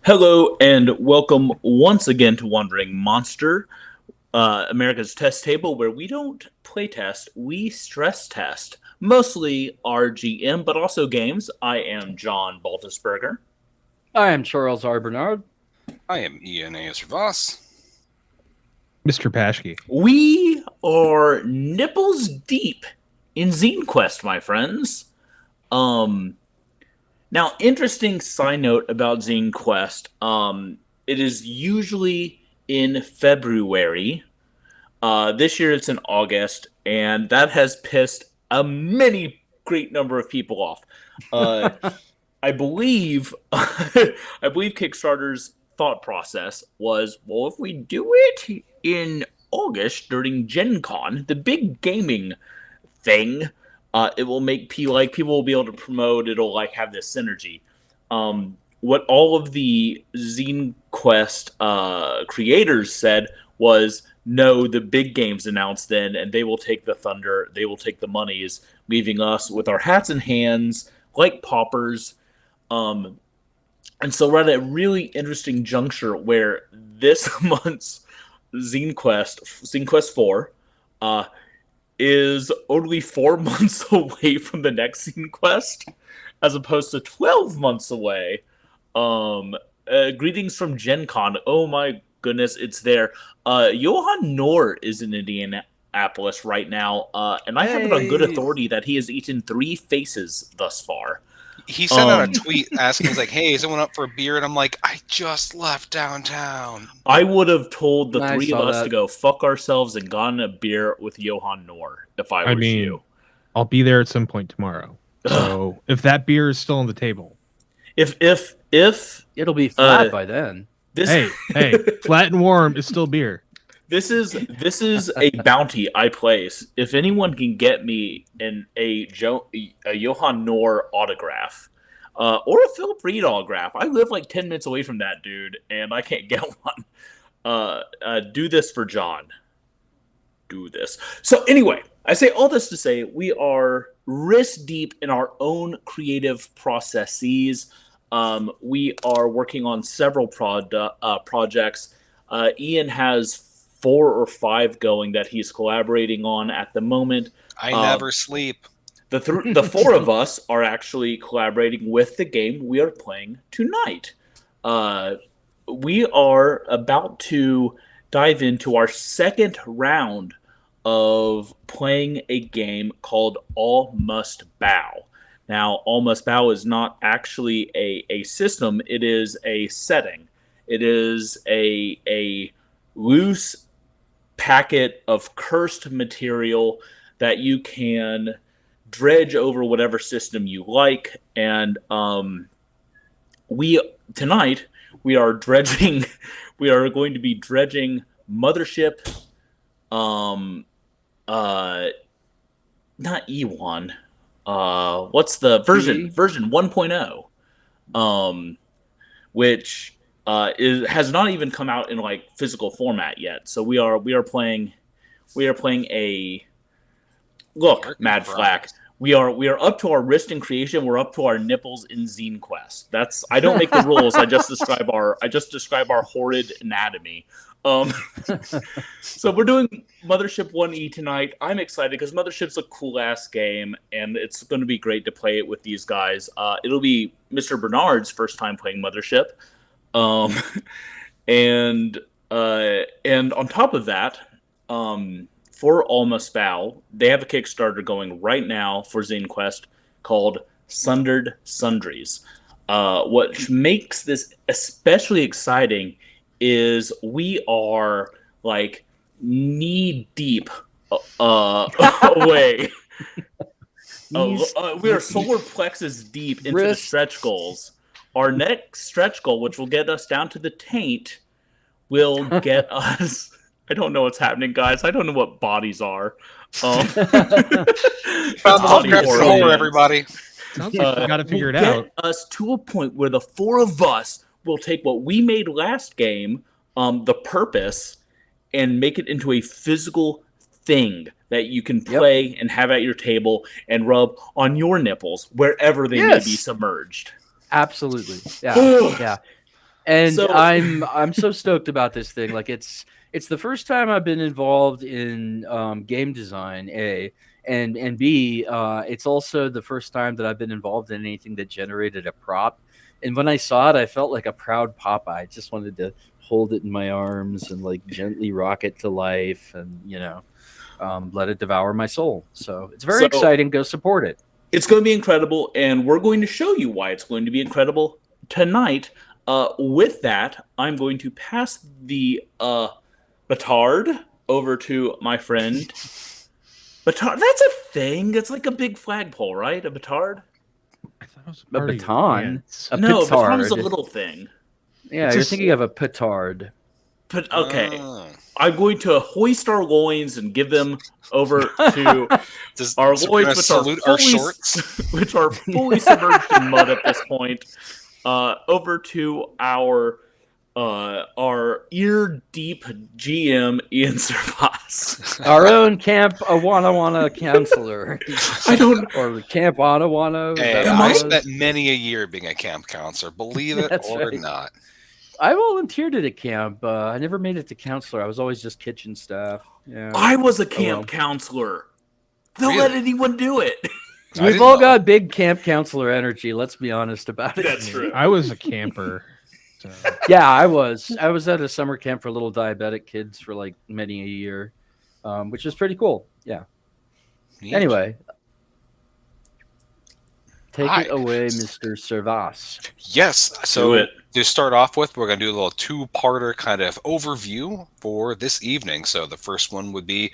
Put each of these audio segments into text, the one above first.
Hello and welcome once again to Wandering Monster, America's test table where we don't play test, we stress test. Mostly our GM, but also games. I am John Baltusberger. I am Charles R. Bernard. I am Ian A. Voss. Mr. Paschke. We are nipples deep in ZineQuest, my friends. Now, interesting side note about ZineQuest. It is usually in February. This year it's in August, and that has pissed a many great number of people off. I believe Kickstarter's thought process was, well, if we do it in August during Gen Con, the big gaming thing, it will make people will be able to promote. It'll have this synergy. What all of the ZineQuest creators said was, no, the big games announced then, and they will take the thunder. They will take the monies, leaving us with our hats and hands like paupers. And so we're at a really interesting juncture where this month's ZineQuest 4, is only 4 months away from the next ZineQuest, as opposed to 12 months away. Greetings from Gen Con. Oh my goodness, it's there. Johan Noor is in Indianapolis right now, and I have it on good authority that he has eaten 3 faces thus far. He sent out a tweet asking, he's like, hey, is someone up for a beer? And I'm like, I just left downtown. I would have told the 3 of us to go fuck ourselves and gotten a beer with Johan Noor if I was you. I'll be there at some point tomorrow. So if that beer is still on the table. If it'll be flat by then. Hey, flat and warm is still beer. This is a bounty I place. If anyone can get me a Johan Noor autograph, or a Philip Reed autograph, I live like 10 minutes away from that dude, and I can't get one. Do this for John. Do this. So anyway, I say all this to say we are wrist deep in our own creative processes. We are working on several projects. Ian has 4 or 5 going that he's collaborating on at the moment. I never sleep. The 4 of us are actually collaborating with the game we are playing tonight. We are about to dive into our second round of playing a game called All Must Bow. Now, All Must Bow is not actually a system. It is a setting. It is a loose packet of cursed material that you can dredge over whatever system you like. And tonight we are dredging. We are going to be dredging Mothership. Not E1. What's the version 1.0? Which has not even come out in physical format yet. So we are playing a look, Mad Flack. We are up to our wrist in creation. We're up to our nipples in ZineQuest. I don't make the rules. I just describe our horrid anatomy. So we're doing Mothership 1E tonight. I'm excited because Mothership's a cool ass game, and it's going to be great to play it with these guys. It'll be Mr. Bernard's first time playing Mothership. And on top of that, for All Must Bow, they have a Kickstarter going right now for ZineQuest called Sundered, Sundries. What makes this especially exciting is we are knee deep away. We are solar plexus deep into the stretch goals. Our next stretch goal, which will get us down to the taint, will get us. I don't know what's happening, guys. I don't know what bodies are. Everybody. Sounds like we got to figure it out. Get us to a point where the 4 of us will take what we made last game, the purpose, and make it into a physical thing that you can play and have at your table and rub on your nipples wherever they may be submerged. Absolutely. Yeah. Yeah. And So- I'm so stoked about this thing. Like it's the first time I've been involved in game design, A, and B, it's also the first time that I've been involved in anything that generated a prop. And when I saw it, I felt like a proud papa. I just wanted to hold it in my arms and like gently rock it to life, and let it devour my soul. So it's very exciting. Go support it. It's going to be incredible, and we're going to show you why it's going to be incredible tonight. With that, I'm going to pass the batard over to my friend. Batard, that's a thing. It's like a big flagpole, right? A batard? I thought it was A baton? A No, a baton petard. is a little thing. Yeah, It's you're just- thinking of a petard. But okay, Oh. I'm going to hoist our loins and give them over to our So we're loins, gonna salute our shorts. which are fully submerged in mud at this point. Over to our ear deep GM Ian Servas. Our own Camp Awana counselor. I don't. Or Camp Awana. Hey, Am I I- spent many a year being a camp counselor, believe it That's or right. not. I volunteered at a camp. I never made it to counselor. I was always just kitchen staff. Yeah. I was a camp well. counselor. They'll Really? let anyone do it. I We've didn't all know. got big camp counselor energy. Let's be honest about it. That's true. I was a camper. So. Yeah, I was. I was at a summer camp for little diabetic kids for like many a year, which was pretty cool. Yeah. Neat. Anyway, take Hi. it away, Mr. Servas. Yes. So Do it. to start off with, we're going to do a little two-parter kind of overview for this evening. So the first one would be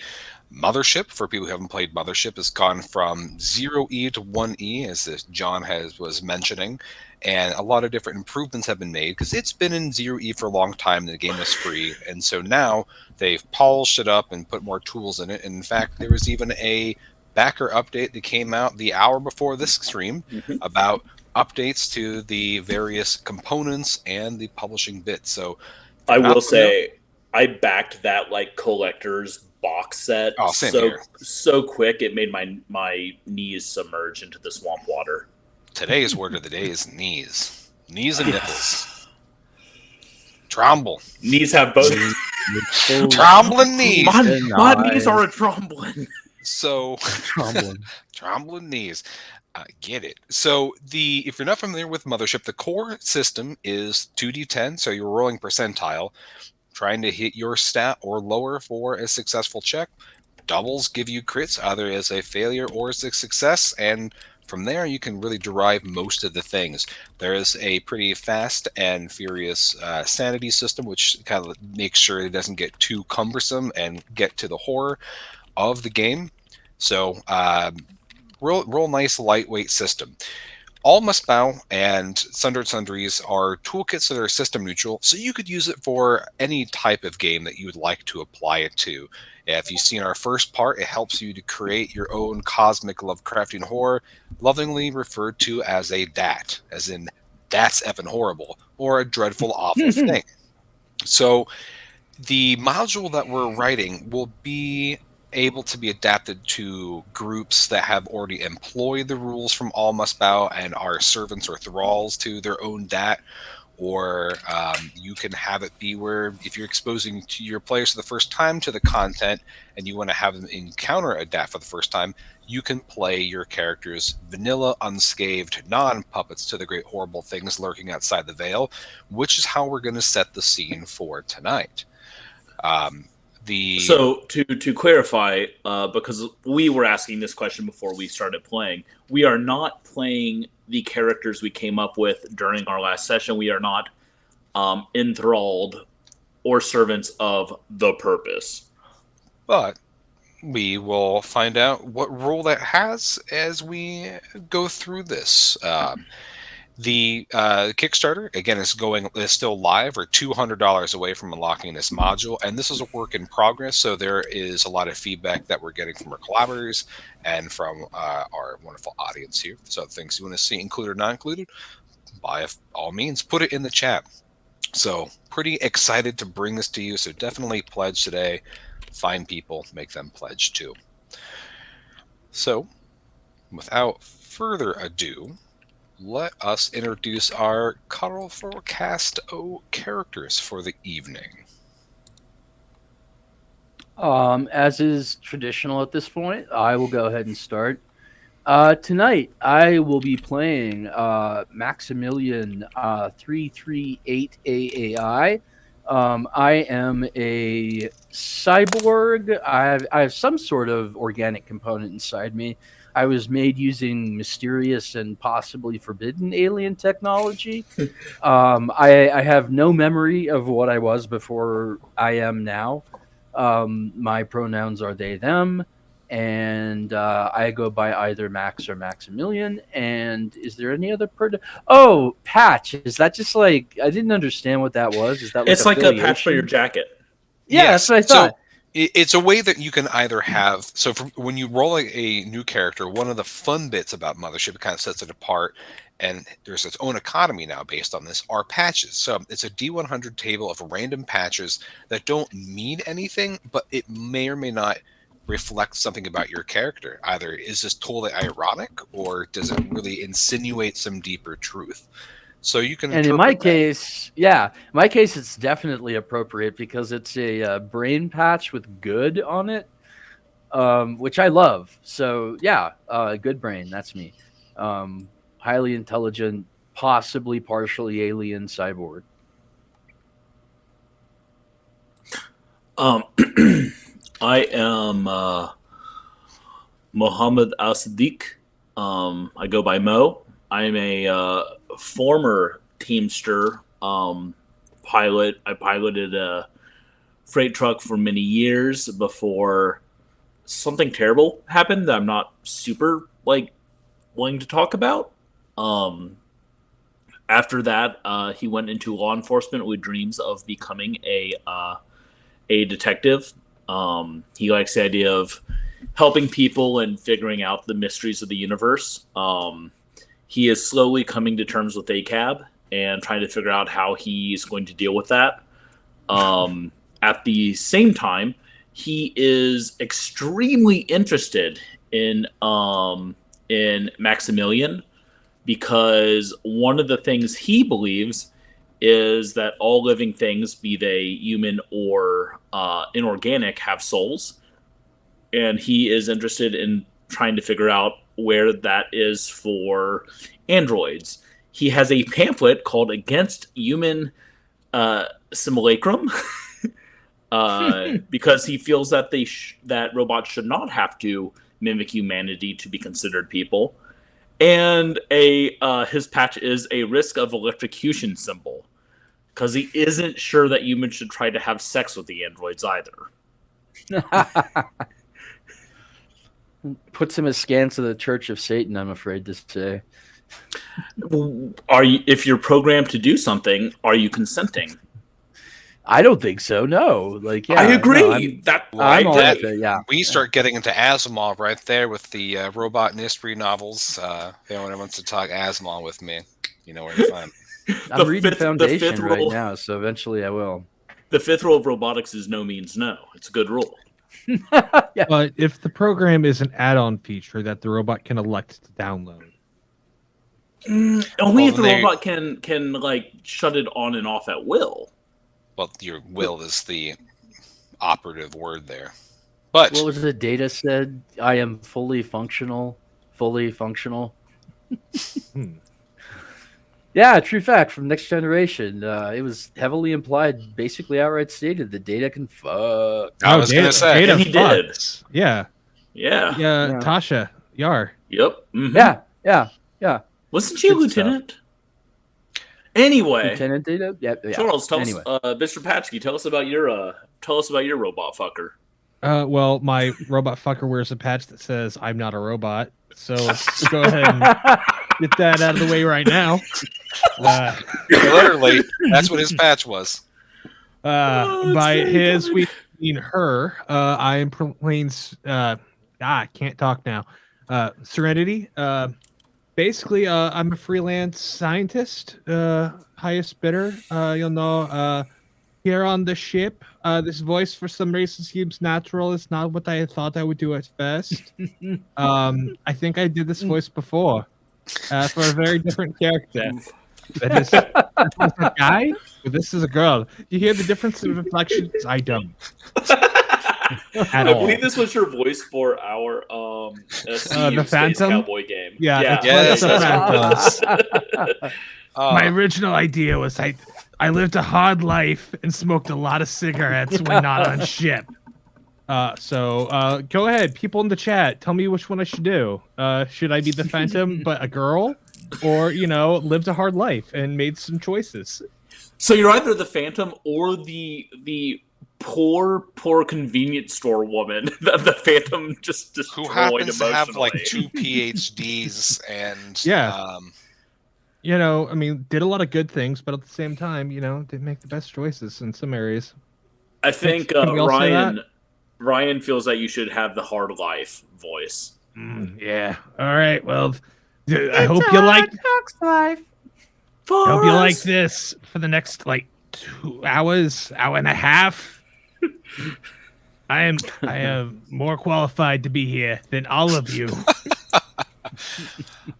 Mothership. For people who haven't played Mothership, has gone from 0E to 1E, as this John was mentioning, and a lot of different improvements have been made because it's been in 0E for a long time. And the game was free, and so now they've polished it up and put more tools in it. And in fact, there was even a backer update that came out the hour before this stream about updates to the various components and the publishing bits. So I will Not say, I backed that like collector's box set Oh, same here. so quick it made my knees submerge into the swamp water. today's word of the day is knees. Knees and nipples. Tromble. Knees have both. Trombling knees. My knees are a trombling. So trombling knees. Get it. So if you're not familiar with Mothership, the core system is 2d10, so you're rolling percentile, trying to hit your stat or lower for a successful check. Doubles give you crits, either as a failure or as a success, and from there you can really derive most of the things. There is a pretty fast and furious sanity system, which kind of makes sure it doesn't get too cumbersome and get to the horror of the game. So real nice lightweight system. All Must Bow and Sundered Sundries are toolkits that are system neutral, so you could use it for any type of game that you would like to apply it to. If you've seen our first part, it helps you to create your own cosmic Lovecraftian horror, lovingly referred to as a DAT, as in that's effing horrible, or a dreadful, awful thing. So the module that we're writing will be able to be adapted to groups that have already employed the rules from All Must Bow and are servants or thralls to their own DAT, or you can have it be where if you're exposing to your players for the first time to the content and you want to have them encounter a DAT for the first time, you can play your characters vanilla, unscathed, non-puppets to the great horrible things lurking outside the veil, which is how we're going to set the scene for tonight. So to clarify, because we were asking this question before we started playing, we are not playing the characters we came up with during our last session. We are not enthralled or servants of the purpose. But we will find out what role that has as we go through this. The Kickstarter, again, is still live. We're $200 away from unlocking this module, and this is a work in progress, so there is a lot of feedback that we're getting from our collaborators and from our wonderful audience here. So things you want to see, included or not included, by all means, put it in the chat. So pretty excited to bring this to you, so definitely pledge today. Find people, make them pledge too. So, without further ado, let us introduce our colorful cast of characters for the evening. As is traditional at this point, I will go ahead and start. Tonight, I will be playing Maximilian 338 AAI. I am a cyborg. I have some sort of organic component inside me. I was made using mysterious and possibly forbidden alien technology. I have no memory of what I was before I am now. My pronouns are they, them, and I go by either Max or Maximilian. And is there any other Oh, patch. Is that just like, I didn't understand what that was. Is that like It's like a patch for your affiliation? jacket. Yeah, Yes. that's what I thought. So it's a way that you can either have. So when you roll a new character, one of the fun bits about Mothership, it kind of sets it apart, and there's its own economy now based on this, are patches. So it's a D100 table of random patches that don't mean anything, but it may or may not reflect something about your character. Either is this totally ironic, or does it really insinuate some deeper truth? So you can. And in my interpret that. case, yeah, in my case, it's definitely appropriate because it's a brain patch with good on it, which I love. So yeah, good brain. That's me. Highly intelligent, possibly partially alien cyborg. I am Mohammed Al-Sadiq. I go by Mo. I'm a former Teamster pilot. I piloted a freight truck for many years before something terrible happened that I'm not super willing to talk about. After that, he went into law enforcement with dreams of becoming a detective. He likes the idea of helping people and figuring out the mysteries of the universe. He is slowly coming to terms with ACAB and trying to figure out how he's going to deal with that. At the same time, he is extremely interested in Maximilian, because one of the things he believes is that all living things, be they human or inorganic, have souls. And he is interested in trying to figure out where that is for androids. He has a pamphlet called Against Human Simulacrum, because he feels that that robots should not have to mimic humanity to be considered people. And his patch is a risk of electrocution symbol, because he isn't sure that humans should try to have sex with the androids either. Puts him askance of the Church of Satan, I'm afraid to say. If you're programmed to do something, are you consenting? I don't think so. No, I agree. I'm all with it. Yeah, we start getting into Asimov right there with the robot mystery novels. If anyone wants to talk Asimov with me, you know where to find. I'm reading Foundation right now, so eventually I will. The fifth rule of robotics is no means no. It's a good rule. Yeah. But if the program is an add-on feature that the robot can elect to download, only if the robot can shut it on and off at will. Well, your will is the operative word there. But what was the data said? I am fully functional. Fully functional. Yeah, true fact from Next Generation. It was heavily implied, basically outright stated, that Data can fuck. I was going to say. And he did. Yeah. Yeah. Tasha, Yar. Yep. Mm-hmm. Yeah. Wasn't she a lieutenant? Anyway. Lieutenant Data? Yeah. Charles, tell us, Mr. Patchkey, tell us about your robot fucker. Well, my robot fucker wears a patch that says "I'm not a robot," so let's go ahead and get that out of the way right now. Literally, that's what his patch was. By his, we mean her. I am playing. I can't talk now. Serenity. Basically, I'm a freelance scientist. Highest bidder. You'll know. Here on the ship, this voice for some reason seems natural. It's not what I thought I would do at first. I think I did this voice before. for a very different character. This is a guy, but this is a girl. You hear the difference in inflections? I don't. I believe this was your voice for our the Space Phantom Cowboy game. Yeah. Yes, that's that's My original idea was I lived a hard life and smoked a lot of cigarettes when not on ship. So go ahead, people in the chat, tell me which one I should do. Should I be the Phantom but a girl, or lived a hard life and made some choices? So you're either the Phantom or the poor convenience store woman that the Phantom just destroyed who happens to have like emotionally. 2 PhDs and Yeah. I mean, did a lot of good things, but at the same time, didn't make the best choices in some areas. I think Can we all say that? Ryan feels that you should have the hard life voice. Yeah. All right. Well, I hope you like. I hope you like this for the next 2 hours, hour and a half. I am more qualified to be here than all of you.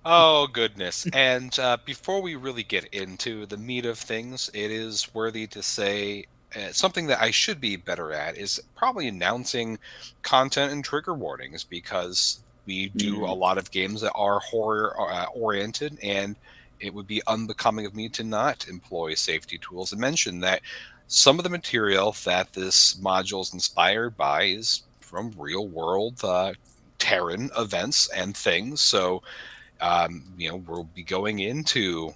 Oh, goodness. And before we really get into the meat of things, it is worthy to say something that I should be better at is probably announcing content and trigger warnings, because we do a lot of games that are horror oriented, and it would be unbecoming of me to not employ safety tools and mention that some of the material that this module is inspired by is from real world Terran events and things. So, we'll be going into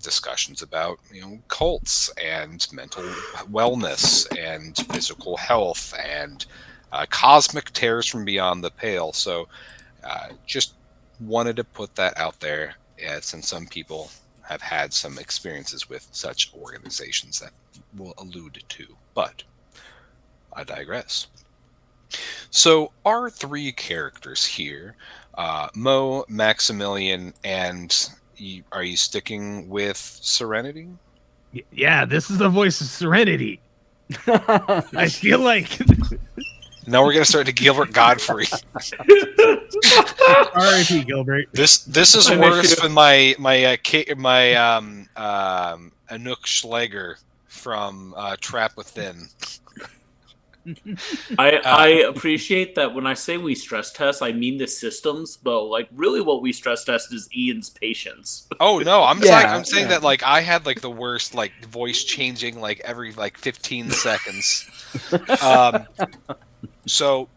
discussions about, cults and mental wellness and physical health and cosmic tears from beyond the pale. So, just wanted to put that out there, since some people have had some experiences with such organizations that we'll allude to. But I digress. So our 3 characters here, Mo, Maximilian, and are you sticking with Serenity? Yeah, this is the voice of Serenity. I feel like. Now we're gonna start to Gilbert Godfrey. R.I.P. Gilbert. This is worse than my Anouk Schleger from Trap Within. I appreciate that when I say we stress test, I mean the systems, but really what we stress test is Ian's patience. Oh no, I'm saying that I had the worst voice changing every 15 seconds. So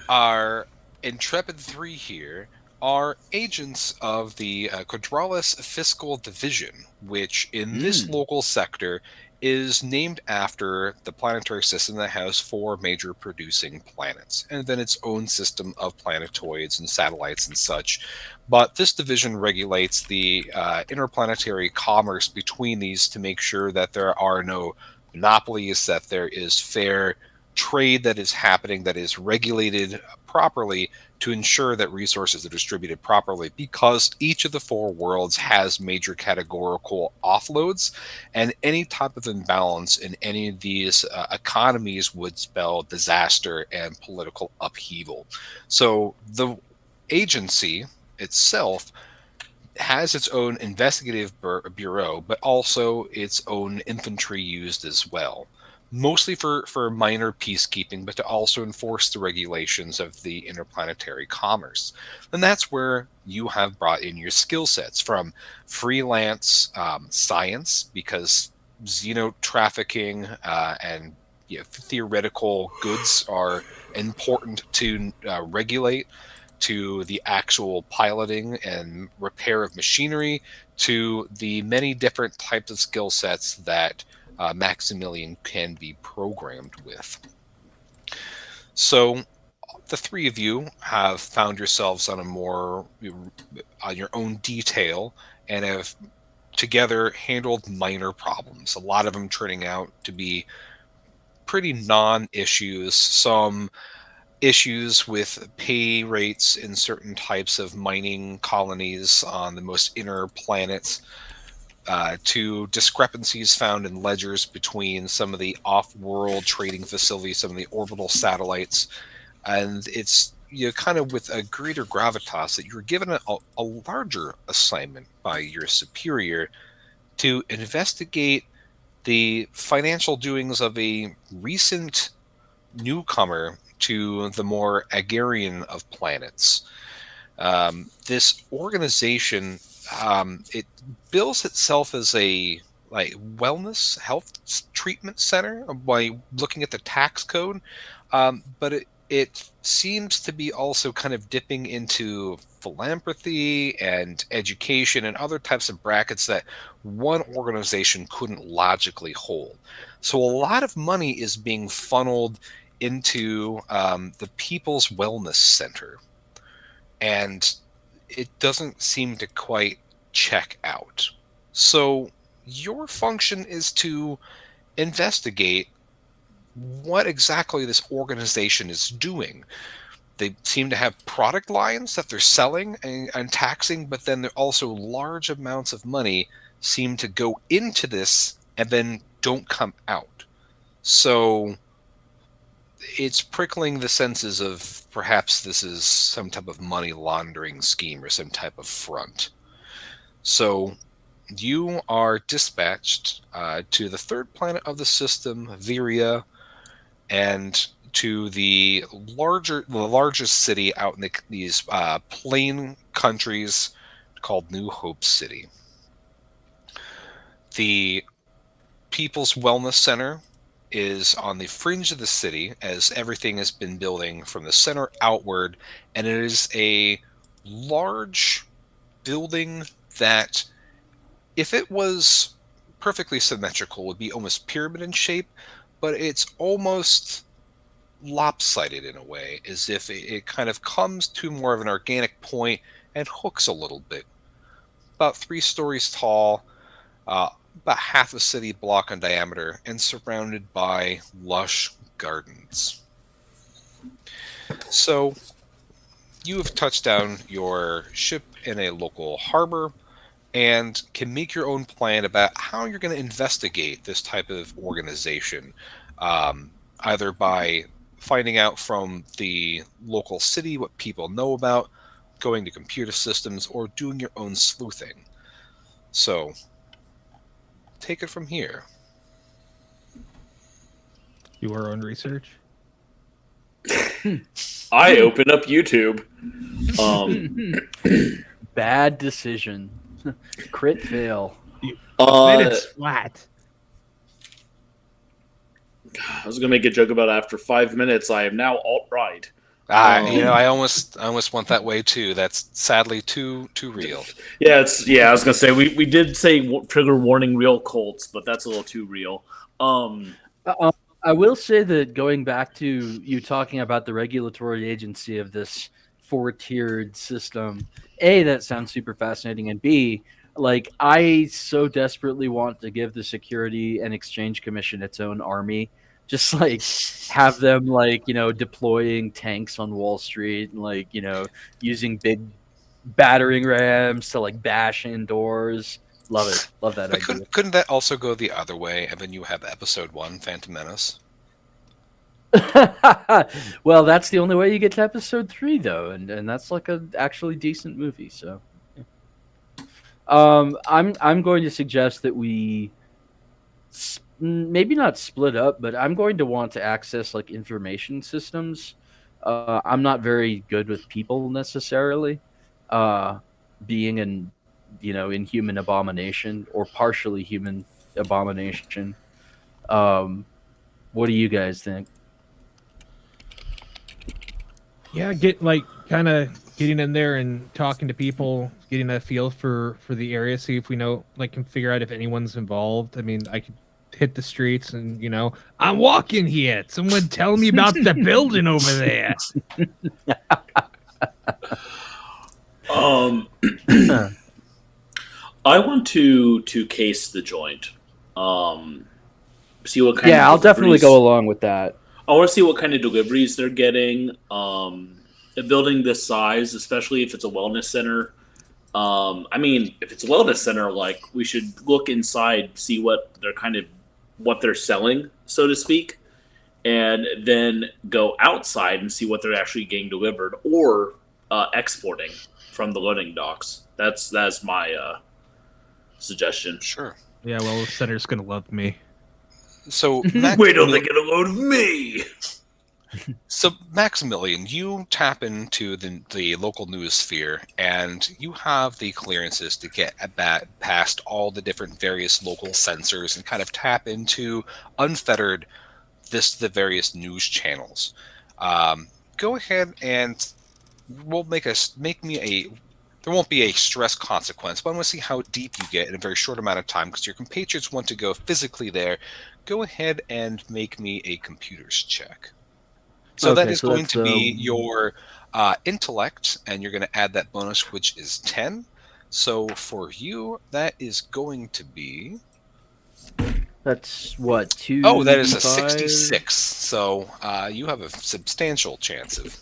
our Intrepid 3 here are agents of the Quadralis Fiscal Division, which in this local sector is named after the planetary system that has 4 major producing planets, and then its own system of planetoids and satellites and such. But this division regulates the interplanetary commerce between these to make sure that there are no monopolies, that there is fair trade that is happening, that is regulated properly to ensure that resources are distributed properly, because each of the 4 worlds has major categorical offloads, and any type of imbalance in any of these economies would spell disaster and political upheaval. So the agency itself has its own investigative bureau, but also its own infantry used as well. Mostly for minor peacekeeping, but to also enforce the regulations of the interplanetary commerce. And that's where you have brought in your skill sets from freelance science, because xenotrafficking and theoretical goods are important to regulate, to the actual piloting and repair of machinery, to the many different types of skill sets that Maximilian can be programmed with. So the 3 of you have found yourselves on your own detail, and have together handled minor problems, a lot of them turning out to be pretty non-issues. Some issues with pay rates in certain types of mining colonies on the most inner planets, to discrepancies found in ledgers between some of the off-world trading facilities, some of the orbital satellites. And it's kind of with a greater gravitas that you were given a larger assignment by your superior to investigate the financial doings of a recent newcomer to the more agrarian of planets. This organization, it bills itself as a wellness health treatment center by looking at the tax code, but it seems to be also kind of dipping into philanthropy and education and other types of brackets that one organization couldn't logically hold. So a lot of money is being funneled into the People's Wellness Center, and it doesn't seem to quite check out. So your function is to investigate what exactly this organization is doing. They seem to have product lines that they're selling and taxing, but then there also large amounts of money seem to go into this and then don't come out. So it's prickling the senses of perhaps this is some type of money laundering scheme or some type of front. So you are dispatched to the third planet of the system, Viria, and to the largest city out in these plain countries called New Hope City. The People's Wellness Center is on the fringe of the city, as everything has been building from the center outward, and it is a large building that, if it was perfectly symmetrical, would be almost pyramid in shape, but it's almost lopsided in a way, as if it kind of comes to more of an organic point and hooks a little bit. About 3 stories tall, about half a city block in diameter, and surrounded by lush gardens. So you have touched down your ship in a local harbor and can make your own plan about how you're going to investigate this type of organization, either by finding out from the local city what people know about, going to computer systems, or doing your own sleuthing. So take it from here. Do our own research. I open up YouTube. Bad decision. Crit fail. Minutes flat. I was gonna make a joke about after 5 minutes, I am now alt-right. I almost want that way too. That's sadly too real. Yeah, I was gonna say we did say trigger warning real cults, but that's a little too real. I will say that going back to you talking about the regulatory agency of this 4-tiered system, A, that sounds super fascinating, and B, like, I so desperately want to give the Security and Exchange Commission its own army. Just like have them deploying tanks on Wall Street and using big battering rams to bash in doors. Love it. Love that idea. Couldn't that also go the other way, and then you have Episode 1, Phantom Menace? Well, that's the only way you get to Episode 3, though, and that's a actually decent movie. So, I'm going to suggest that we maybe not split up, but I'm going to want to access information systems. I'm not very good with people necessarily. Being an inhuman abomination or partially human abomination. What do you guys think? Yeah, kind of getting in there and talking to people, getting a feel for the area, see if we know, can figure out if anyone's involved. I mean, I could hit the streets and, I'm walking here. Someone tell me about the building over there. I want to case the joint. See what kind. Yeah, I'll definitely go along with that. I want to see what kind of deliveries they're getting. A building this size, especially if it's a wellness center. I mean, if it's a wellness center, we should look inside, see what they're selling, so to speak, and then go outside and see what they're actually getting delivered, or exporting from the loading docks. That's my suggestion. Sure. Yeah, well, the center's gonna love me. So Wait till they get a load of me. So Maximilian, you tap into the local news sphere, and you have the clearances to get past all the different various local sensors and kind of tap into unfettered the various news channels. Go ahead and we'll make me a. There won't be a stress consequence, but I want to see how deep you get in a very short amount of time because your compatriots want to go physically there. Go ahead and make me a computers check. So that is going to be your intellect, and you're going to add that bonus, which is 10. So for you, that is going to be... That's what, 2? Oh, that is a 66. So you have a substantial chance of...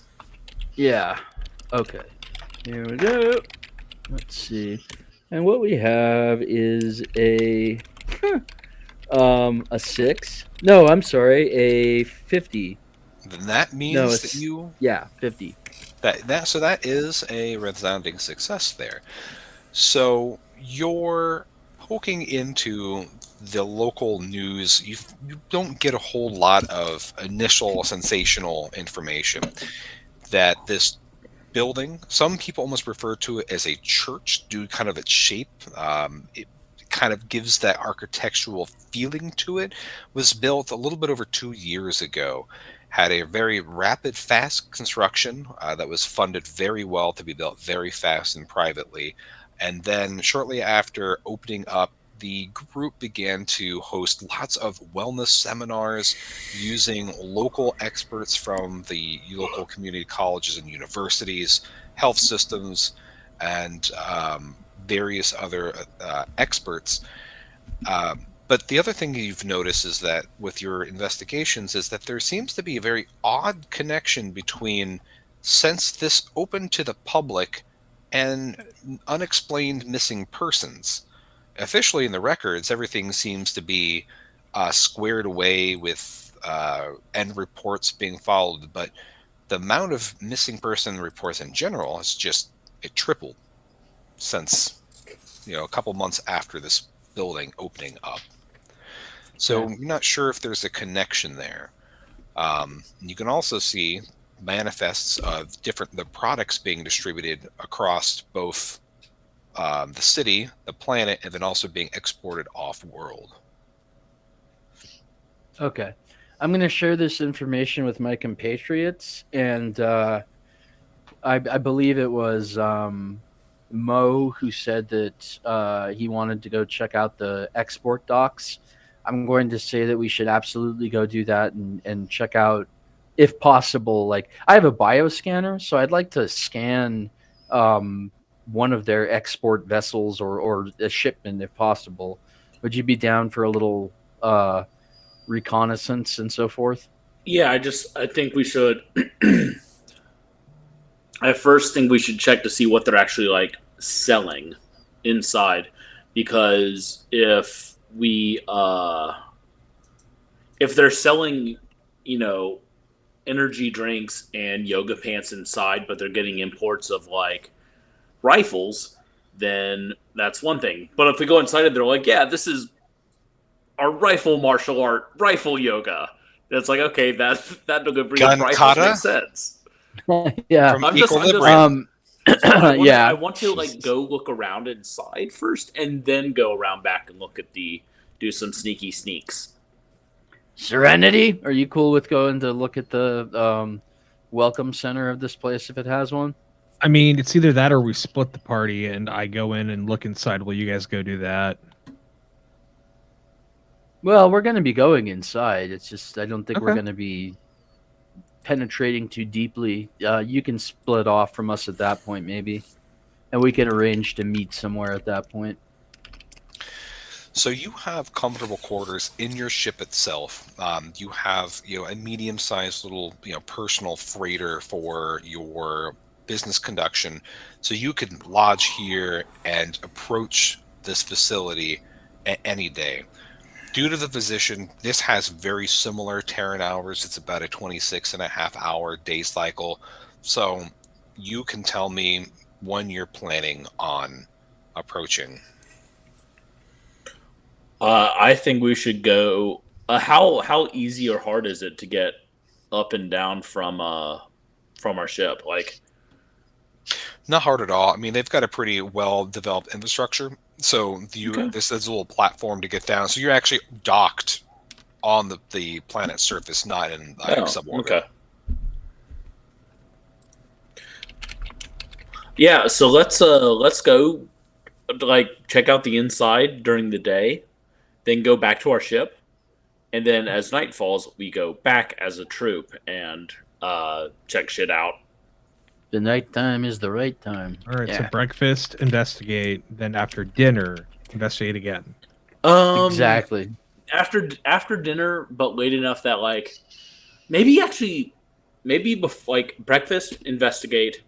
Yeah. Okay. Here we go. Let's see. And what we have is a 6. No, I'm sorry, a 50. Then that means that you... Yeah, 50. So that is a resounding success there. So you're poking into the local news. You don't get a whole lot of initial sensational information that this building, some people almost refer to it as a church due kind of its shape. It kind of gives that architectural feeling to it. Was built a little bit over 2 years ago. Had a very rapid, fast construction that was funded very well to be built very fast and privately. And then shortly after opening up, the group began to host lots of wellness seminars using local experts from the local community colleges and universities, health systems, and various other experts. But the other thing you've noticed is that with your investigations is that there seems to be a very odd connection between, since this opened to the public, and unexplained missing persons. Officially in the records, everything seems to be squared away with end reports being followed, but the amount of missing person reports in general has it tripled since a couple months after this building opening up. So you're not sure if there's a connection there. You can also see manifests of the products being distributed across both the city, the planet, and then also being exported off-world. Okay. I'm going to share this information with my compatriots, and I believe it was Mo who said that he wanted to go check out the export docks. I'm going to say that we should absolutely go do that and check out, if possible. Like, I have a bioscanner, so I'd like to scan one of their export vessels or a shipment if possible. Would you be down for a little reconnaissance and so forth? Yeah, I think we should. I first think we should check to see what they're actually like selling inside, because if they're selling, energy drinks and yoga pants inside, but they're getting imports of like rifles, then that's one thing. But if we go inside and they're like, yeah, this is our rifle martial art, rifle yoga, it's like, okay, that doesn't bring up rifles makes sense. Yeah, I'm just I want to like go look around inside first, and then go around back and do some sneaky sneaks. Serenity, are you cool with going to look at the welcome center of this place if it has one? I mean, it's either that or we split the party and I go in and look inside while you guys go do that. Well, we're going to be going inside. It's just I don't think we're going to be penetrating too deeply. You can split off from us at that point, maybe, and we can arrange to meet somewhere at that point. So you have comfortable quarters in your ship itself. You have a medium-sized little personal freighter for your business conduction, so you can lodge here and approach this facility any day. Due to the position, this has very similar Terran hours. It's about a 26.5-hour day cycle. So you can tell me when you're planning on approaching. I think we should go. How easy or hard is it to get up and down from our ship? Like, Not hard at all. I mean, they've got a pretty well-developed infrastructure. So this is a little platform to get down. So you're actually docked on the planet's surface, not in suborbit. Okay. Yeah, so let's go check out the inside during the day, then go back to our ship, and then as night falls, we go back as a troop and check shit out. The nighttime is the right time. All right, so breakfast, investigate. Then after dinner, investigate again. Exactly. After dinner, but late enough that maybe breakfast, investigate,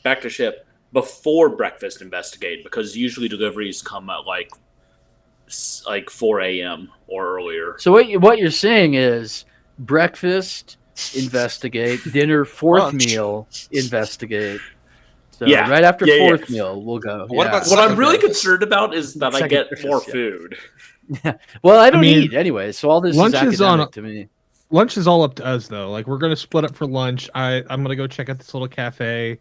back to ship, before breakfast, investigate, because usually deliveries come at like 4 a.m. or earlier. So what you're saying is breakfast, investigate, dinner, fourth meal, investigate. So right after fourth meal, we'll go. What about what I'm really concerned about is that I get more food. Yeah. Well, I don't eat anyway, so all this lunch is academic to me. Lunch is all up to us, though. Like, we're going to split up for lunch. I'm going to go check out this little cafe.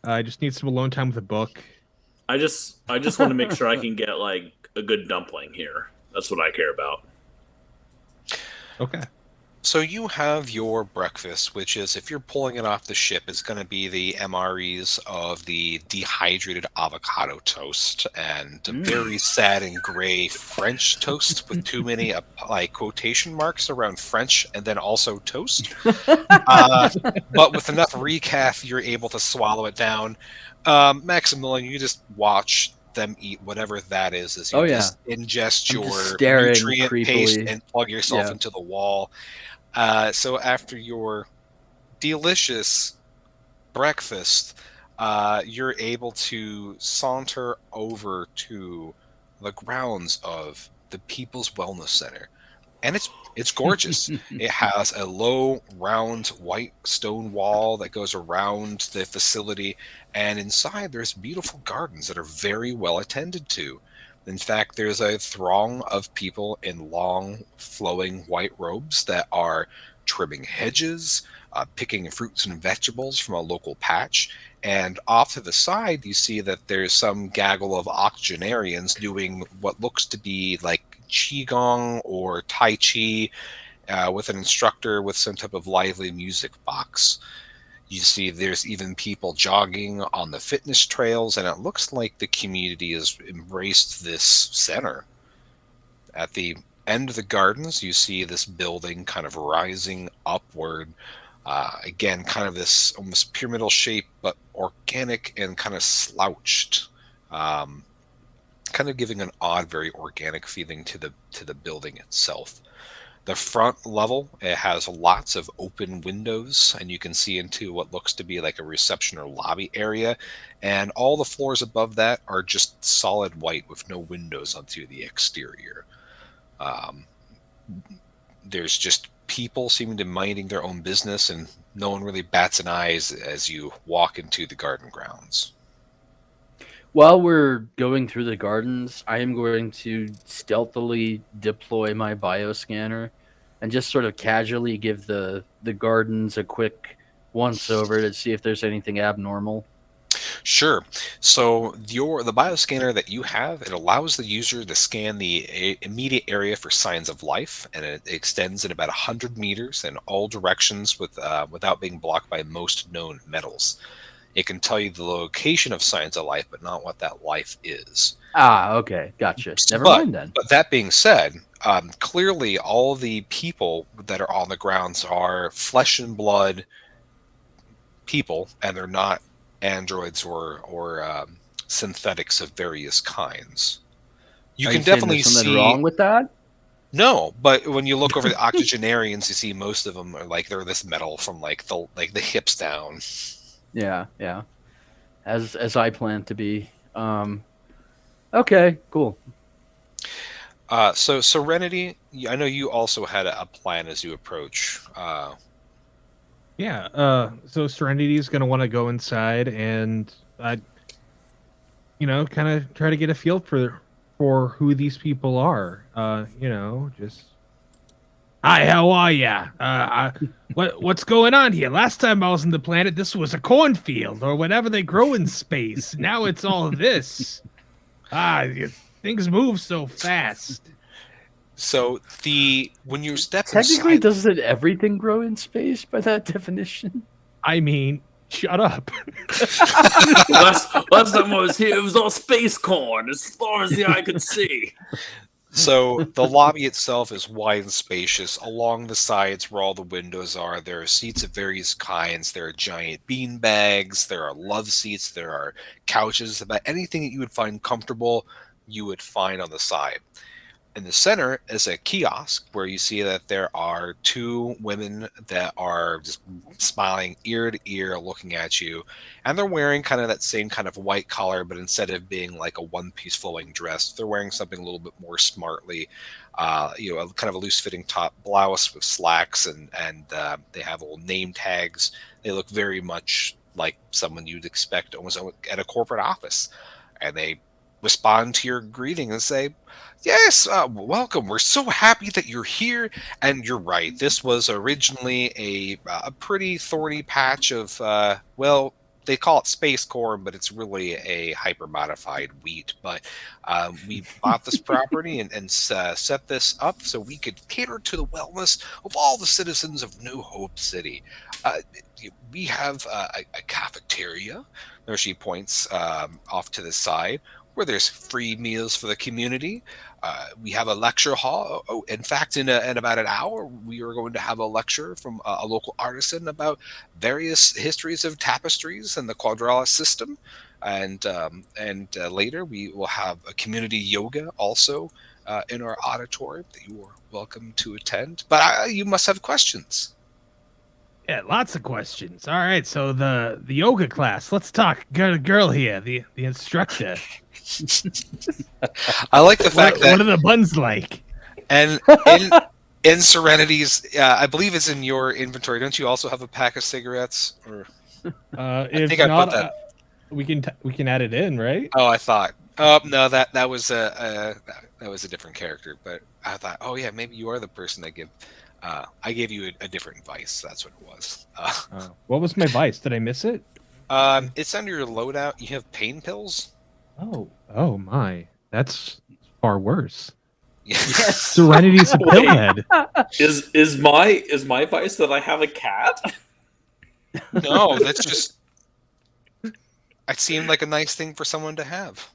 I just need some alone time with a book. I just want to make sure I can get like a good dumpling here. That's what I care about. Okay. So you have your breakfast, which is, if you're pulling it off the ship, it's going to be the MREs of the dehydrated avocado toast and very sad and gray French toast with too many quotation marks around French and then also toast. But with enough recaf, you're able to swallow it down. Maximilian, you just watch them eat whatever that is as you just ingest your nutrient paste and plug yourself into the wall. So after your delicious breakfast, you're able to saunter over to the grounds of the People's Wellness Center. And it's gorgeous. It has a low, round, white stone wall that goes around the facility. And inside, there's beautiful gardens that are very well attended to. In fact, there's a throng of people in long, flowing white robes that are trimming hedges, picking fruits and vegetables from a local patch. And off to the side, you see that there's some gaggle of octogenarians doing what looks to be like Qigong or Tai Chi with an instructor with some type of lively music box. You see there's even people jogging on the fitness trails, and it looks like the community has embraced this center. At the end of the gardens, you see this building kind of rising upward. Again, kind of this almost pyramidal shape, but organic and kind of slouched. Kind of giving an odd, very organic feeling to the building itself. The front level, it has lots of open windows, and you can see into what looks to be like a reception or lobby area. And all the floors above that are just solid white with no windows onto the exterior. There's just people seeming to be minding their own business, and no one really bats an eye as you walk into the garden grounds. While we're going through the gardens, I am going to stealthily deploy my bioscanner and just sort of casually give the gardens a quick once-over to see if there's anything abnormal. Sure. So the bioscanner that you have, it allows the user to scan the immediate area for signs of life, and it extends in about 100 meters in all directions without being blocked by most known metals. It can tell you the location of signs of life, but not what that life is. Ah, okay. Gotcha. Never mind then. But that being said, clearly all the people that are on the grounds are flesh and blood people, and they're not androids or synthetics of various kinds. You can definitely see something wrong with that. No, but when you look over the octogenarians, you see most of them are they're this metal from the hips down. Yeah. As I plan to be. Okay, cool. So Serenity, I know you also had a plan as you approach. Yeah. So Serenity is gonna want to go inside and, kind of try to get a feel for who these people are. Just hi, how are ya? What's going on here? Last time I was on the planet, this was a cornfield or whatever they grow in space. Now it's all this. Things move so fast. So when you step Technically, inside, doesn't everything grow in space by that definition? I mean, shut up. last time I was here, it was all space corn as far as the eye could see. so the lobby itself is wide and spacious. Along the sides, where all the windows are, there are seats of various kinds. There are giant bean bags. There are love seats. There are couches. About anything that you would find comfortable, you would find on the side. In the center is a kiosk where you see that there are two women that are just smiling ear to ear looking at you, and they're wearing kind of that same kind of white collar, but instead of being like a one-piece flowing dress, they're wearing something a little bit more smartly, a kind of a loose-fitting top blouse with slacks, and they have little name tags. They look very much like someone you'd expect almost at a corporate office, and they respond to your greeting and say, yes, welcome. We're so happy that you're here. And you're right. This was originally a pretty thorny patch of, they call it space corn, but it's really a hyper-modified wheat. But we bought this property and set this up so we could cater to the wellness of all the citizens of New Hope City. We have a cafeteria. There she points off to the side, where there's free meals for the community. We have a lecture hall. Oh, in fact, in about an hour, we are going to have a lecture from a local artisan about various histories of tapestries and the quadratus system. And later, we will have a community yoga also in our auditorium that you are welcome to attend. But you must have questions. Yeah, lots of questions. All right, so the yoga class. Let's talk. Girl here, the instructor. I like the fact that what are the buns like? And in Serenity's, I believe it's in your inventory. Don't you also have a pack of cigarettes? Or if think not, I put that. We can add it in, right? Oh, I thought. Oh no, that was a different character. But I thought, oh yeah, maybe you are the person that give. I gave you a different vice. That's what it was. What was my vice? Did I miss it? It's under your loadout. You have pain pills. Oh my, that's far worse. Yes. Serenity's a pillhead. Is my vice that I have a cat? No, that's just. It seemed like a nice thing for someone to have.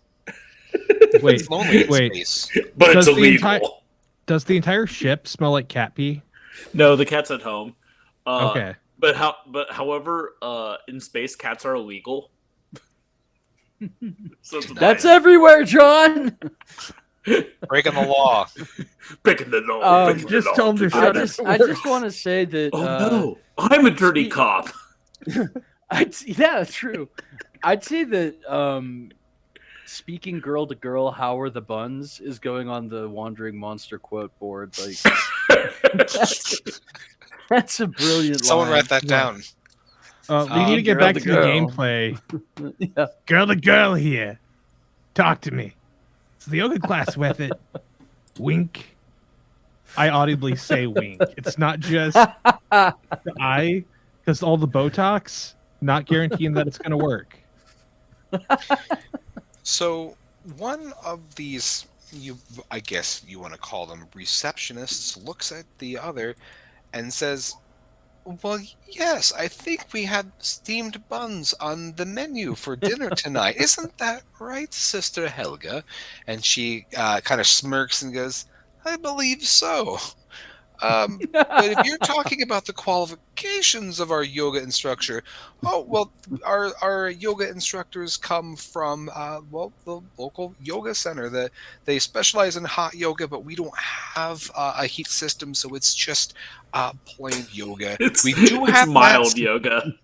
Wait, it's lonely in wait. space. But it's illegal. Does the entire ship smell like cat pee? No, the cat's at home. Okay. But however, in space, cats are illegal. So That's everywhere, John. Breaking the law. Breaking the law. breaking just the law. tell him to shut up. I just want to say that. Oh no, I'm a dirty cop. Yeah, true. I'd say that speaking girl to girl, how are the buns is going on the Wandering Monster quote board. Like that's a brilliant Someone line. write that down. We need to get girl back to to the girl. gameplay. Yeah. Girl to girl here. Talk to me. Is the yoga class worth it? Wink. I audibly say wink. It's not just the eye, because all the Botox, not guaranteeing that it's going to work. So one of these, I guess you want to call them receptionists, looks at the other and says, well, yes, I think we had steamed buns on the menu for dinner tonight. Isn't that right, Sister Helga? And she kind of smirks and goes, I believe so. But if you're talking about the qualifications of our yoga instructor, our yoga instructors come from the local yoga center. They specialize in hot yoga, but we don't have a heat system, so it's just plain yoga. We do have mild yoga.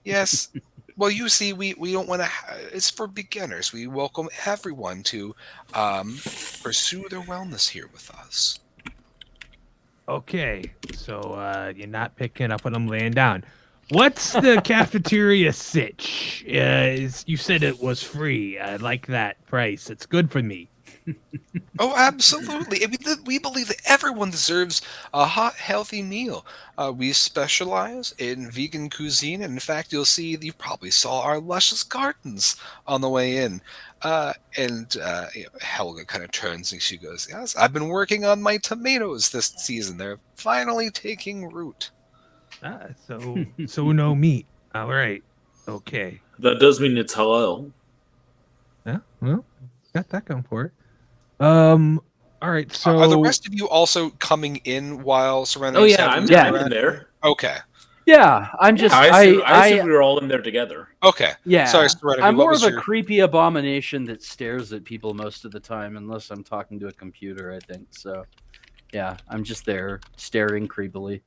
Yes, Well, you see, we don't want to. It's for beginners. We welcome everyone to pursue their wellness here with us. Okay, so you're not picking up what I'm laying down. What's the cafeteria sitch? You said it was free. I like that price. It's good for me. Oh, absolutely. We believe that everyone deserves a hot, healthy meal. We specialize in vegan cuisine. And in fact, you probably saw our luscious gardens on the way in. Helga kind of turns and she goes, "Yes, I've been working on my tomatoes this season. They're finally taking root." So no meat. All right. Okay. That does mean it's halal. Yeah. Well, got that going for it. All right. So Are the rest of you also coming in while Serenity? Oh yeah, I'm in there. Okay. Yeah, I'm just. I assume we were all in there together. Okay. Yeah. Sorry, Serenity. I'm what more was of a your... creepy abomination that stares at people most of the time, unless I'm talking to a computer, I think. So, yeah, I'm just there staring creepily.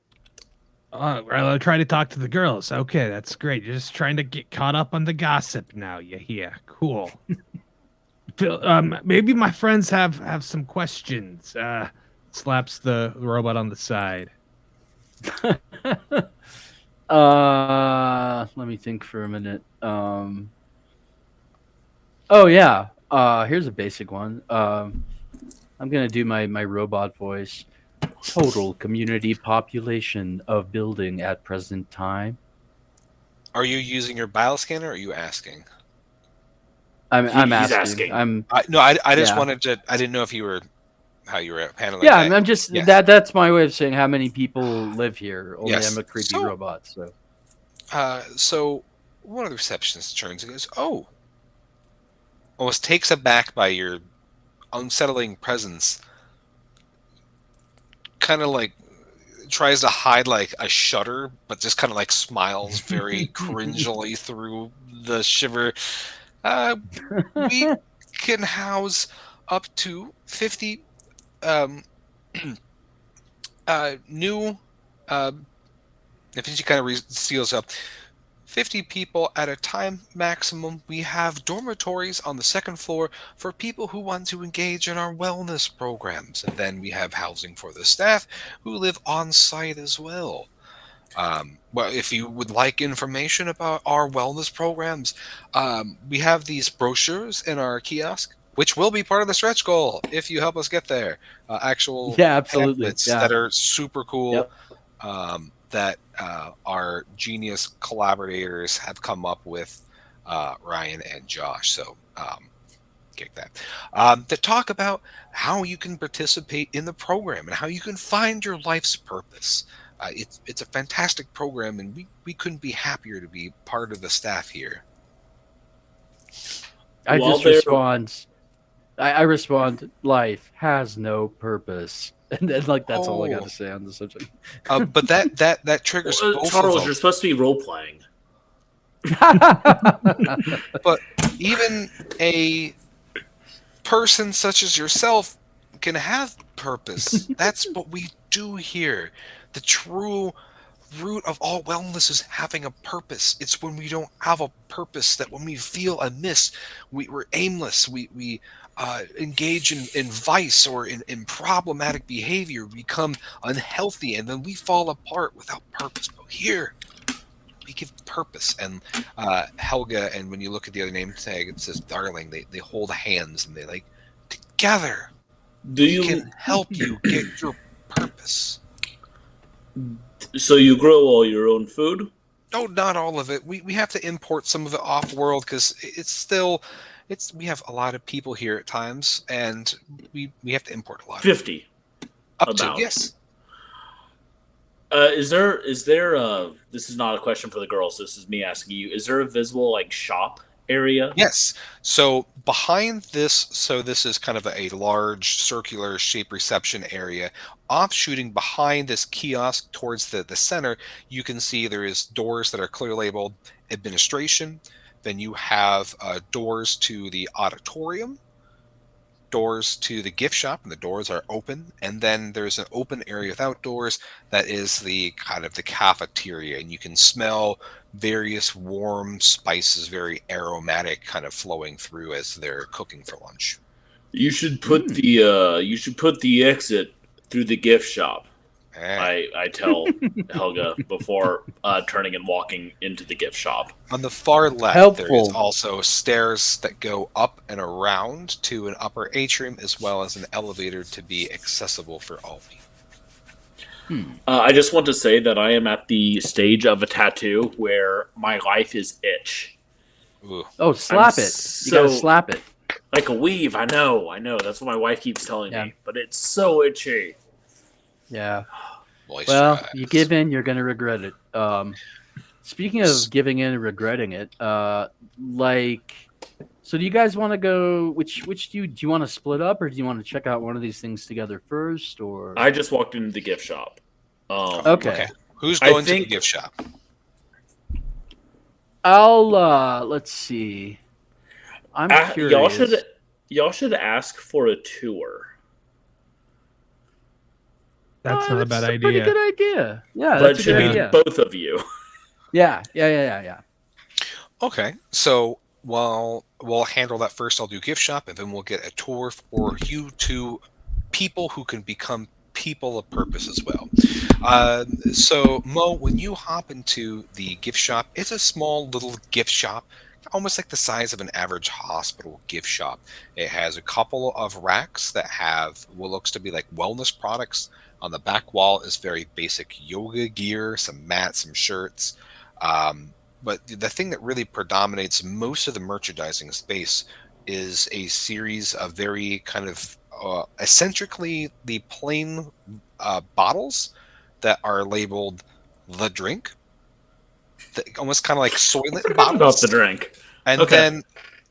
I'll try to talk to the girls. Okay, that's great. You're just trying to get caught up on the gossip now. You hear? Cool. Maybe my friends have some questions. Slaps the robot on the side. Let me think for a minute. Oh yeah. Here's a basic one. I'm gonna do my robot voice. Total community population of building at present time. Are you using your bioscanner or are you asking? I'm He's asking. asking. I just Yeah. wanted to. I didn't know if you were how you were handling. Yeah, that. I'm just Yes. that's my way of saying how many people live here. Only Yes. I'm a creepy So- robot, so So one of the receptionists turns and goes, "Oh," almost takes aback by your unsettling presence. Kind of like tries to hide like a shudder, but just kind of like smiles very cringily through the shiver. We can house up to 50 new. If she kind of seals up, 50 people at a time maximum. We have dormitories on the second floor for people who want to engage in our wellness programs. And then we have housing for the staff who live on site as well. Well, if you would like information about our wellness programs, we have these brochures in our kiosk, which will be part of the stretch goal if you help us get there. Actual yeah, absolutely. pamphlets Yeah. that are super cool. Yep. That our genius collaborators have come up with, Ryan and Josh. So kick that. To talk about how you can participate in the program and how you can find your life's purpose. It's a fantastic program, and we couldn't be happier to be part of the staff here. I While just they're- respond. I respond. Life has no purpose, and then like that's all I got Oh. to say on the subject. But that triggers Well, both Charles, of you're them. supposed to be role playing. But even a person such as yourself can have purpose. That's what we do here. The true root of all wellness is having a purpose. It's when we don't have a purpose that when we feel amiss, we're aimless. We engage in vice or in problematic behavior, become unhealthy, and then we fall apart without purpose. But here, we give purpose. And Helga, and when you look at the other name tag, it says Darling. They hold hands and they like, together, Do we you? can help you get your purpose. So you grow all your own food? No, not all of it. We have to import some of it off world because we have a lot of people here at times, and we have to import a lot. 50. Up about. to, yes. Is there this is not a question for the girls, this is me asking you. Is there a visible like shop area? Yes. So behind this, this is kind of a large circular shape reception area. Offshooting behind this kiosk towards the center, you can see there is doors that are clearly labeled administration. Then you have doors to the auditorium. doors to the gift shop, and the doors are open. And then there's an open area with outdoors that is the kind of the cafeteria, and you can smell various warm spices, very aromatic, kind of flowing through as they're cooking for lunch. You should put the exit through the gift shop. I tell Helga before turning and walking into the gift shop. On the far left, there is also stairs that go up and around to an upper atrium, as well as an elevator to be accessible for all people. I just want to say that I am at the stage of a tattoo where my life is itch. Ooh. Oh, slap it! You gotta slap it. Like a weave, I know. That's what my wife keeps telling me. But it's so itchy. Yeah. Well, you give in, you're going to regret it. Speaking of giving in and regretting it, so do you guys want to go? Which do you want to split up, or do you want to check out one of these things together first? Or I just walked into the gift shop. Okay. Who's going to the gift shop? I'll let's see. I'm curious. Y'all should ask for a tour. That's not a bad idea. Pretty good idea. Yeah, but it should be both of you. Yeah. Okay, so we'll handle that first. I'll do gift shop, and then we'll get a tour for you two people who can become people of purpose as well. So Mo, when you hop into the gift shop, it's a small little gift shop, almost like the size of an average hospital gift shop. It has a couple of racks that have what looks to be like wellness products. On the back wall is very basic yoga gear, some mats, some shirts. But the thing that really predominates most of the merchandising space is a series of very kind of eccentrically the plain bottles that are labeled the drink. Almost kind of like Soylent bottles. About the drink. And then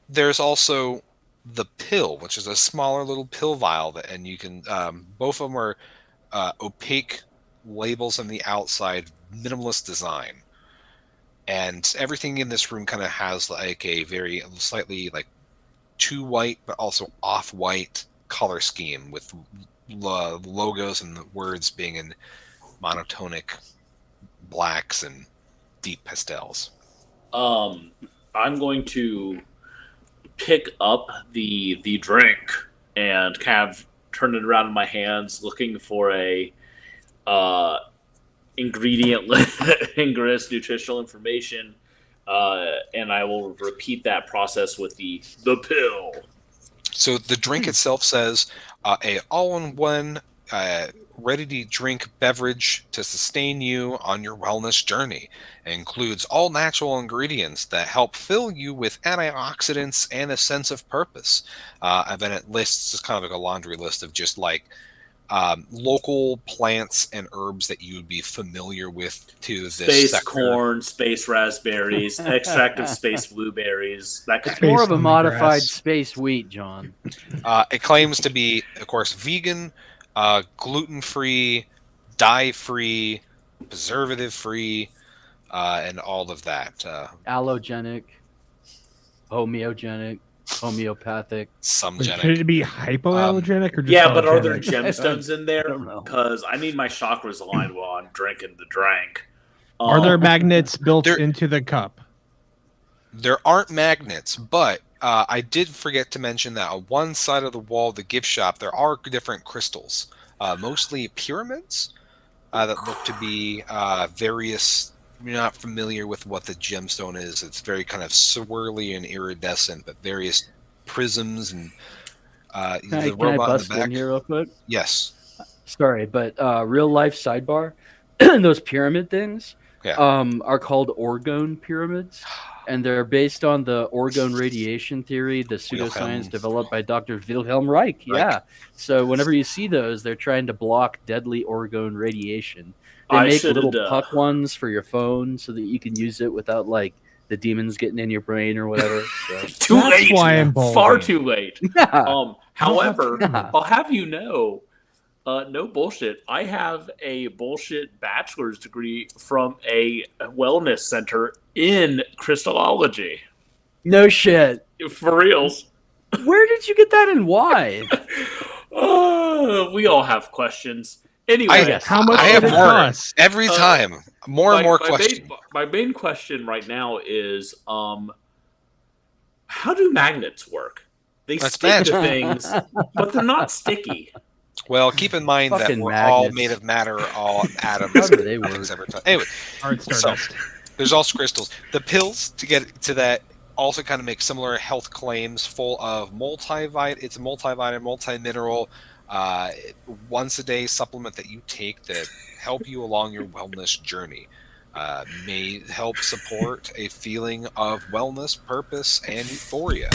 there's also the pill, which is a smaller little pill vial, and you can both of them are opaque labels on the outside, minimalist design, and everything in this room kind of has like a very slightly like too white but also off-white color scheme with logos and the words being in monotonic blacks and deep pastels. I'm going to pick up the drink and kind of turn it around in my hands, looking for a ingredient list, nutritional information, and I will repeat that process with the pill. So the drink itself says a all-in-one ready-to-drink beverage to sustain you on your wellness journey. It includes all natural ingredients that help fill you with antioxidants and a sense of purpose. And then it lists just kind of like a laundry list of just like local plants and herbs that you would be familiar with to this space sector. Corn, space raspberries, extract of space blueberries. It's more of a modified space wheat, John. It claims to be, of course, vegan, gluten-free, dye-free, preservative-free, and all of that. Allogenic, homeopathic. Somegenic. Could it be hypoallergenic or just yeah, but are there allergenic? gemstones in there? I don't know. Because I need my chakras aligned while I'm drinking the drink. Are there magnets built into the cup? There aren't magnets, but I did forget to mention that on one side of the wall of the gift shop, there are different crystals, mostly pyramids that look to be various. You're not familiar with what the gemstone is. It's very kind of swirly and iridescent, but various prisms and Can I bust in here real quick? Yes. Sorry, but real life sidebar. Those pyramid things are called orgone pyramids, and they're based on the orgone radiation theory, the pseudoscience developed by Dr. Wilhelm Reich. Yeah. So whenever you see those, they're trying to block deadly orgone radiation. They make little puck ones for your phone so that you can use it without like the demons getting in your brain or whatever. So. Too late. Why I'm far too late. Yeah. However, I'll have you know, no bullshit. I have a bullshit bachelor's degree from a wellness center in crystallology. No shit. For reals. Where did you get that and why? We all have questions. Anyway, How much I did have it more cost? every time. More and more questions. My main question right now is, how do magnets work? They That's stick to magic. things, but they're not sticky. Well, keep in mind that Fucking we're all magnets. made of matter, all atoms. How do they Nothing's work? ever touched. Anyway, Art Stardust. there's also crystals. The pills to get to that also kind of make similar health claims, full of It's a multivitamin, multi-mineral, once a day supplement that you take to help you along your wellness journey. May help support a feeling of wellness, purpose, and euphoria.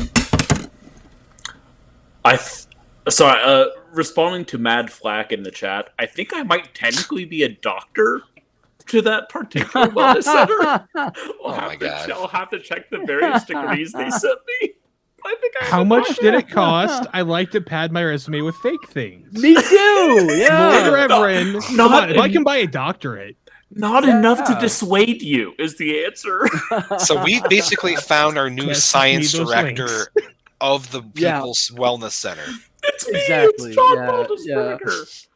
Responding to Mad Flack in the chat, I think I might technically be a doctor to that particular wellness center. I'll have to check the various degrees they sent me. I think How much did it cost? I like to pad my resume with fake things. Me too. Yeah. Lord Reverend, come on, if I can buy a doctorate. Not enough to dissuade you is the answer. So we basically found our new Yes, science need those director of the People's Wellness Center. It's me. Exactly, It's John yeah. Baldesberger.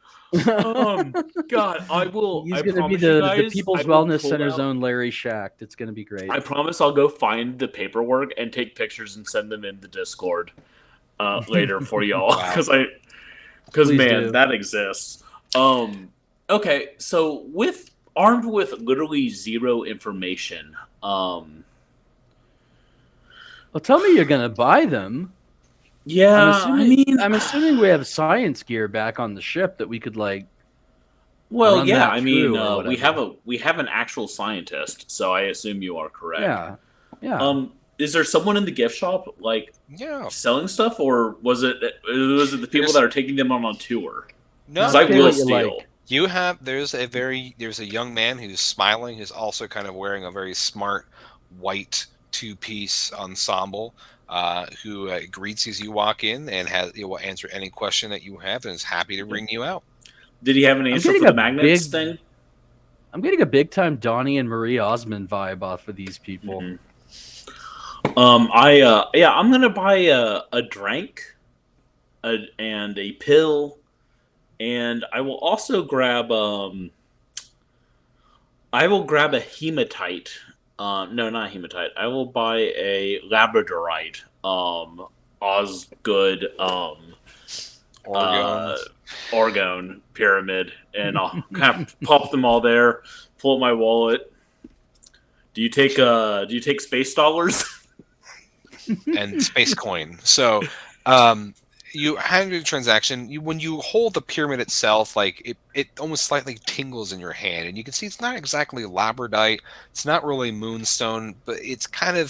God, I will. He's I going to be promise you the guys, People's I will Wellness pull Center's out- own Larry Shack. It's going to be great. I promise I'll go find the paperwork and take pictures and send them in the Discord later for y'all. Wow. Because Please man, do. that exists. Okay, so armed with literally zero information. Well, tell me you're going to buy them. Yeah, I'm assuming we have science gear back on the ship that we could run yeah. that through or We have an actual scientist, so I assume you are correct. Yeah. Is there someone in the gift shop selling stuff, or was it the people that are taking them on tour? No, 'Cause I Okay, will what you steal. like. There's a young man who's smiling, who's also kind of wearing a very smart white two-piece ensemble, who greets you as you walk in and will answer any question that you have and is happy to bring you out. Did he have an answer for the magnets thing? I'm getting a big time Donnie and Marie Osmond vibe off of these people. Mm-hmm. I'm gonna buy a drink, and a pill, and I will also grab a hematite. No, not hematite. I will buy a labradorite. Osgood. Orgone pyramid, and I'll kind of pop them all there. Pull up my wallet. Do you take space dollars? And space coin. So you handle the transaction. When you hold the pyramid itself, like it almost slightly tingles in your hand, and you can see it's not exactly labradorite. It's not really moonstone, but it's kind of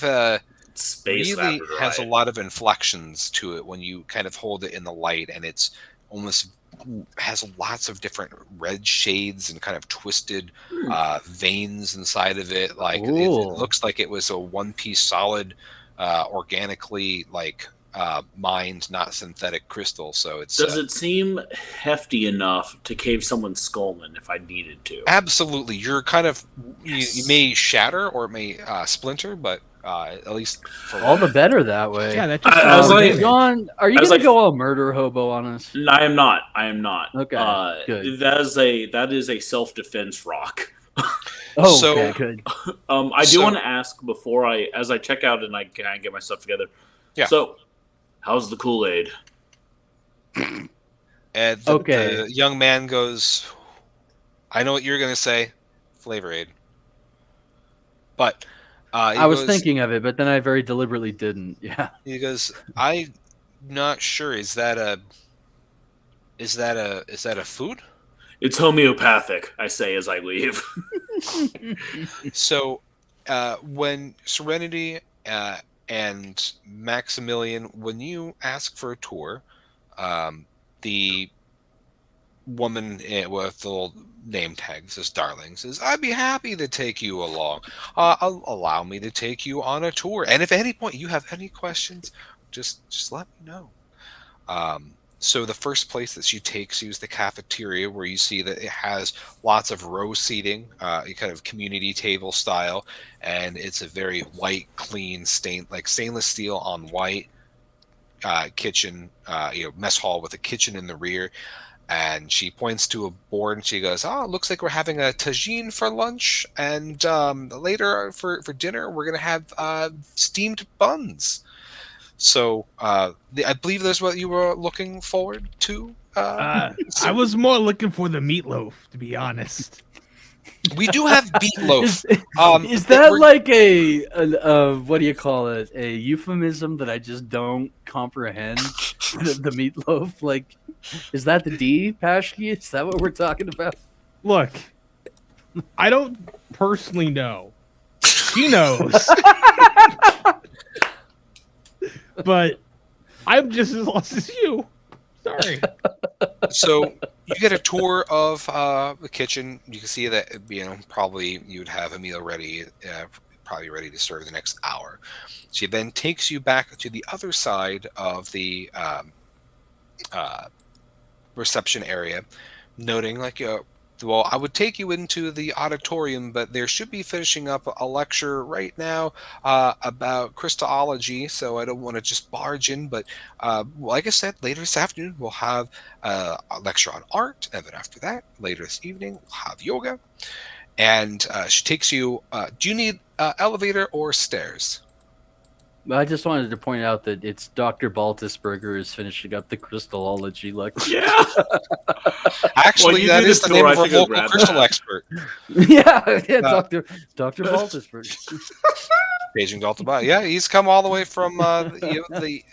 space really labradorite. has a lot of inflections to it when you kind of hold it in the light, and it's almost has lots of different red shades and kind of twisted veins inside of it. Like it looks like it was a one-piece solid, organically mined, not synthetic crystal. So it's does it seem hefty enough to cave someone's skull in if I needed to? Absolutely. You're kind of you may shatter or it may splinter, but at least for all the better that way. Yeah, that John, are you going to go all murder hobo on us? No, I am not. Okay, good. That is a self-defense rock. Okay, good. I do want to ask before as I check out and I can get my stuff together. Yeah. So, how's the Kool-Aid? And the young man goes, I know what you're going to say, Flavor Aid. But I was thinking of it, but then I very deliberately didn't. Yeah. He goes, I'm not sure. Is that a food? It's homeopathic, I say as I leave. So, when Serenity and Maximilian, when you ask for a tour, the woman with the little name tag says Darling says, I'd be happy to take you along. Allow me to take you on a tour. And if at any point you have any questions, just let me know. So the first place that she takes you is the cafeteria, where you see that it has lots of row seating, kind of community table style, and it's a very white, clean, stainless steel on white. kitchen, mess hall with a kitchen in the rear. And she points to a board and she goes, "Oh, it looks like we're having a tagine for lunch, and later for dinner we're gonna have steamed buns." So I believe that's what you were looking forward to. I was more looking for the meatloaf, to be honest. We do have meatloaf. Is that like a what do you call it? A euphemism that I just don't comprehend? the meatloaf, like, is that the D, Pashki? Is that what we're talking about? Look, I don't personally know. She knows. But I'm just as lost as you. Sorry. So you get a tour of the kitchen. You can see that probably you would have a meal ready, probably ready to serve the next hour. She then takes you back to the other side of the reception area, noting well, I would take you into the auditorium, but there should be finishing up a lecture right now about crystallology, so I don't want to just barge in. But like I said, later this afternoon, we'll have a lecture on art, and then after that, later this evening, we'll have yoga. And she takes you, do you need elevator or stairs? I just wanted to point out that it's Dr. Baltusberger is finishing up the crystallology lecture. Yeah. Actually, that is the name of our local crystal expert. yeah, Dr. Baltusberger. Paging Dalton. Yeah, he's come all the way from the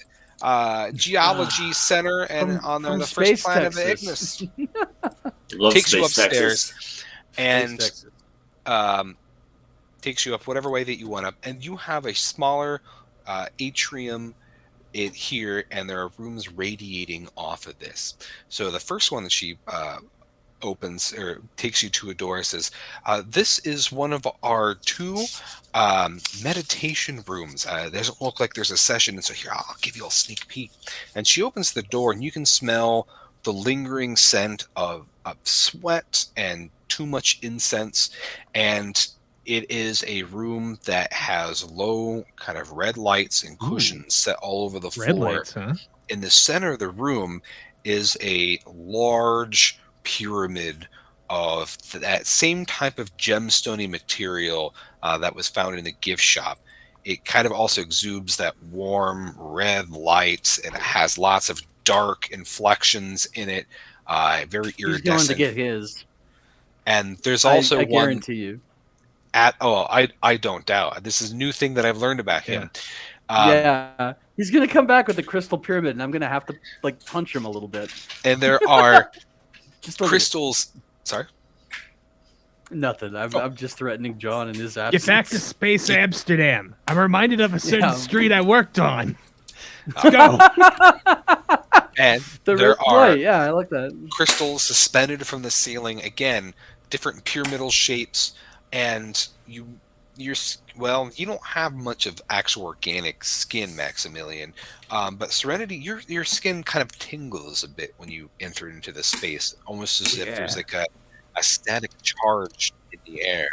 geology center and on the first planet of Ignis. Takes you upstairs and takes you up whatever way that you want up, and you have a smaller atrium here, and there are rooms radiating off of this. So the first one that she opens or takes you to a door says, "This is one of our 2 meditation rooms. Doesn't look like there's a session, and so here I'll give you a sneak peek." And she opens the door, and you can smell the lingering scent of sweat and too much incense, and it is a room that has low kind of red lights and cushions set all over the floor. Red lights, huh? In the center of the room is a large pyramid of that same type of gemstony material that was found in the gift shop. It kind of also exudes that warm red light, and it has lots of dark inflections in it. Very iridescent. He's going to get his. And there's also I guarantee you. I don't doubt. This is a new thing that I've learned about him. He's gonna come back with the crystal pyramid, and I'm gonna have to punch him a little bit. And there are just crystals. Sorry, nothing. I'm just threatening John and his absence. Get back to Space Amsterdam. I'm reminded of a certain street I worked on. Let's go. And there are I like that. crystals suspended from the ceiling. Again, different pyramidal shapes. And you don't have much of actual organic skin, Maximilian. But Serenity, your skin kind of tingles a bit when you enter into the space, almost as if there's like a static charge in the air.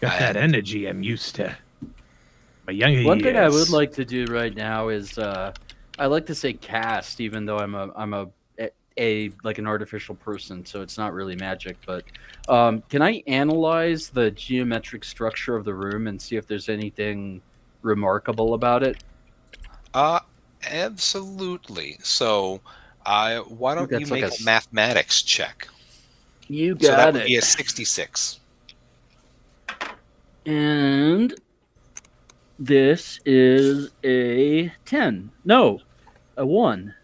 Got that energy I'm used to. My younger years. One thing I would like to do right now is I like to say cast, even though I'm an artificial person, so it's not really magic. But can I analyze the geometric structure of the room and see if there's anything remarkable about it? Absolutely. So, why don't you make a mathematics check? You got so that would it. be a 66. And this is a 10. No, a 1.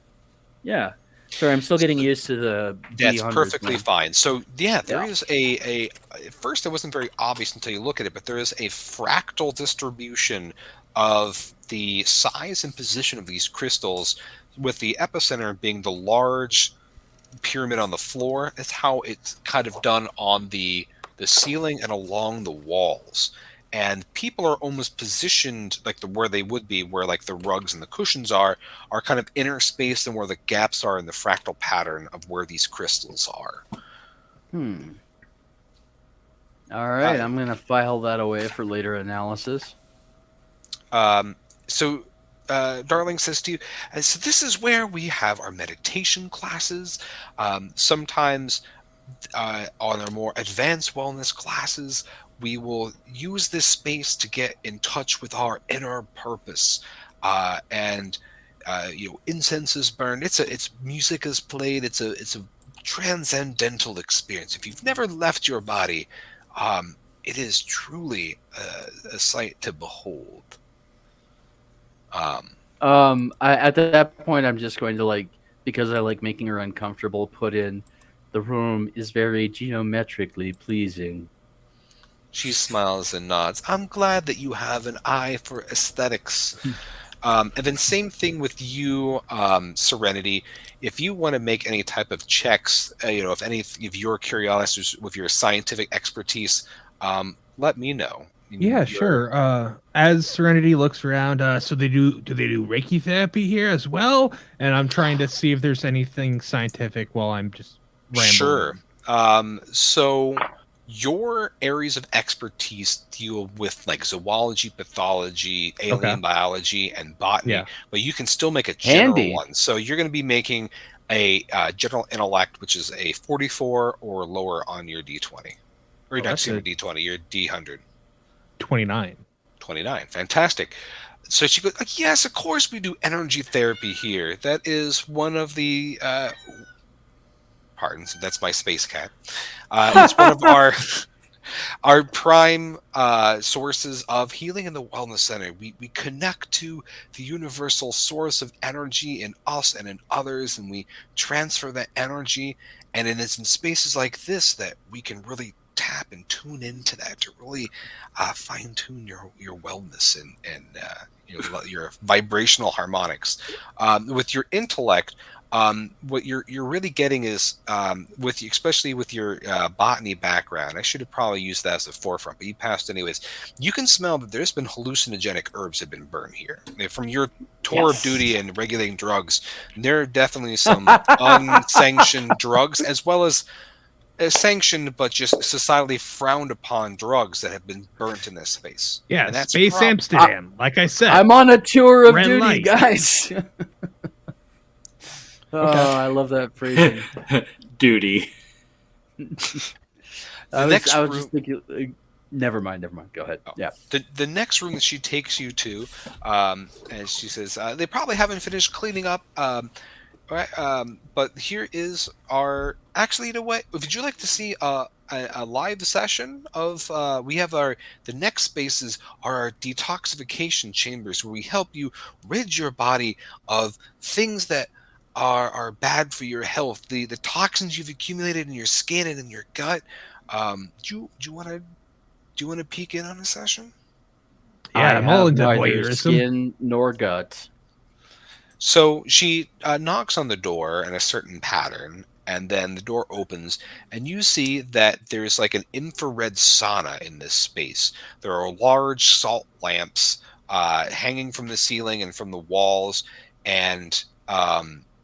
Yeah. Sorry, I'm still getting used to the That's D100s perfectly now. fine. So, there is a at first it wasn't very obvious until you look at it, but there is a fractal distribution of the size and position of these crystals, with the epicenter being the large pyramid on the floor. That's how it's kind of done on the ceiling and along the walls. And people are almost positioned like where they would be, where like the rugs and the cushions are kind of interspaced, and where the gaps are in the fractal pattern of where these crystals are. All right, I'm going to file that away for later analysis. So Darling says to you, so this is where we have our meditation classes. Sometimes on our more advanced wellness classes, we will use this space to get in touch with our inner purpose. And incense is burned. It's music is played. It's a transcendental experience. If you've never left your body, it is truly a sight to behold. At that point, I'm just going to because I like making her uncomfortable, put in the room is very geometrically pleasing. She smiles and nods. I'm glad that you have an eye for aesthetics. And then same thing with you, Serenity. If you want to make any type of checks, if any of your curiosities with your scientific expertise, let me know. Yeah, sure. As Serenity looks around, so do they do Reiki therapy here as well? And I'm trying to see if there's anything scientific while I'm just rambling. Sure. So your areas of expertise deal with like zoology, pathology, alien biology, and botany, but you can still make a general one. So you're going to be making a general intellect, which is a 44 or lower on your D20. Or not your D20, your D100. 29. 29. Fantastic. So she goes, like, yes, of course we do energy therapy here. That is one of the pardons, that's my space cat. It's one of our prime sources of healing in the Wellness Center. We connect to the universal source of energy in us and in others, and we transfer that energy. And it's in spaces like this that we can really tap and tune into that to really fine tune your wellness and your vibrational harmonics. With your intellect, what you're really getting is especially with your botany background. I should have probably used that as a forefront, but you passed anyways. You can smell that there's been hallucinogenic herbs have been burned here. From your tour of duty and regulating drugs, there are definitely some unsanctioned drugs, as well as sanctioned but just societally frowned upon drugs that have been burnt in this space. Yeah, and that's Space Amsterdam. Like I said, I'm on a tour of duty, light. guys. I love that phrasing. Duty. I was just thinking. Never mind. Go ahead. Oh. Yeah. The next room that she takes you to, as she says, they probably haven't finished cleaning up. But here is our. Actually, you know what? Would you like to see a live session of? We have the next spaces are our detoxification chambers, where we help you rid your body of things that are bad for your health. The toxins you've accumulated in your skin and in your gut. Do you want to peek in on a session? Yeah, I'm all into neither voyeurism. Skin nor gut. So she knocks on the door in a certain pattern, and then the door opens, and you see that there's like an infrared sauna in this space. There are large salt lamps hanging from the ceiling and from the walls, and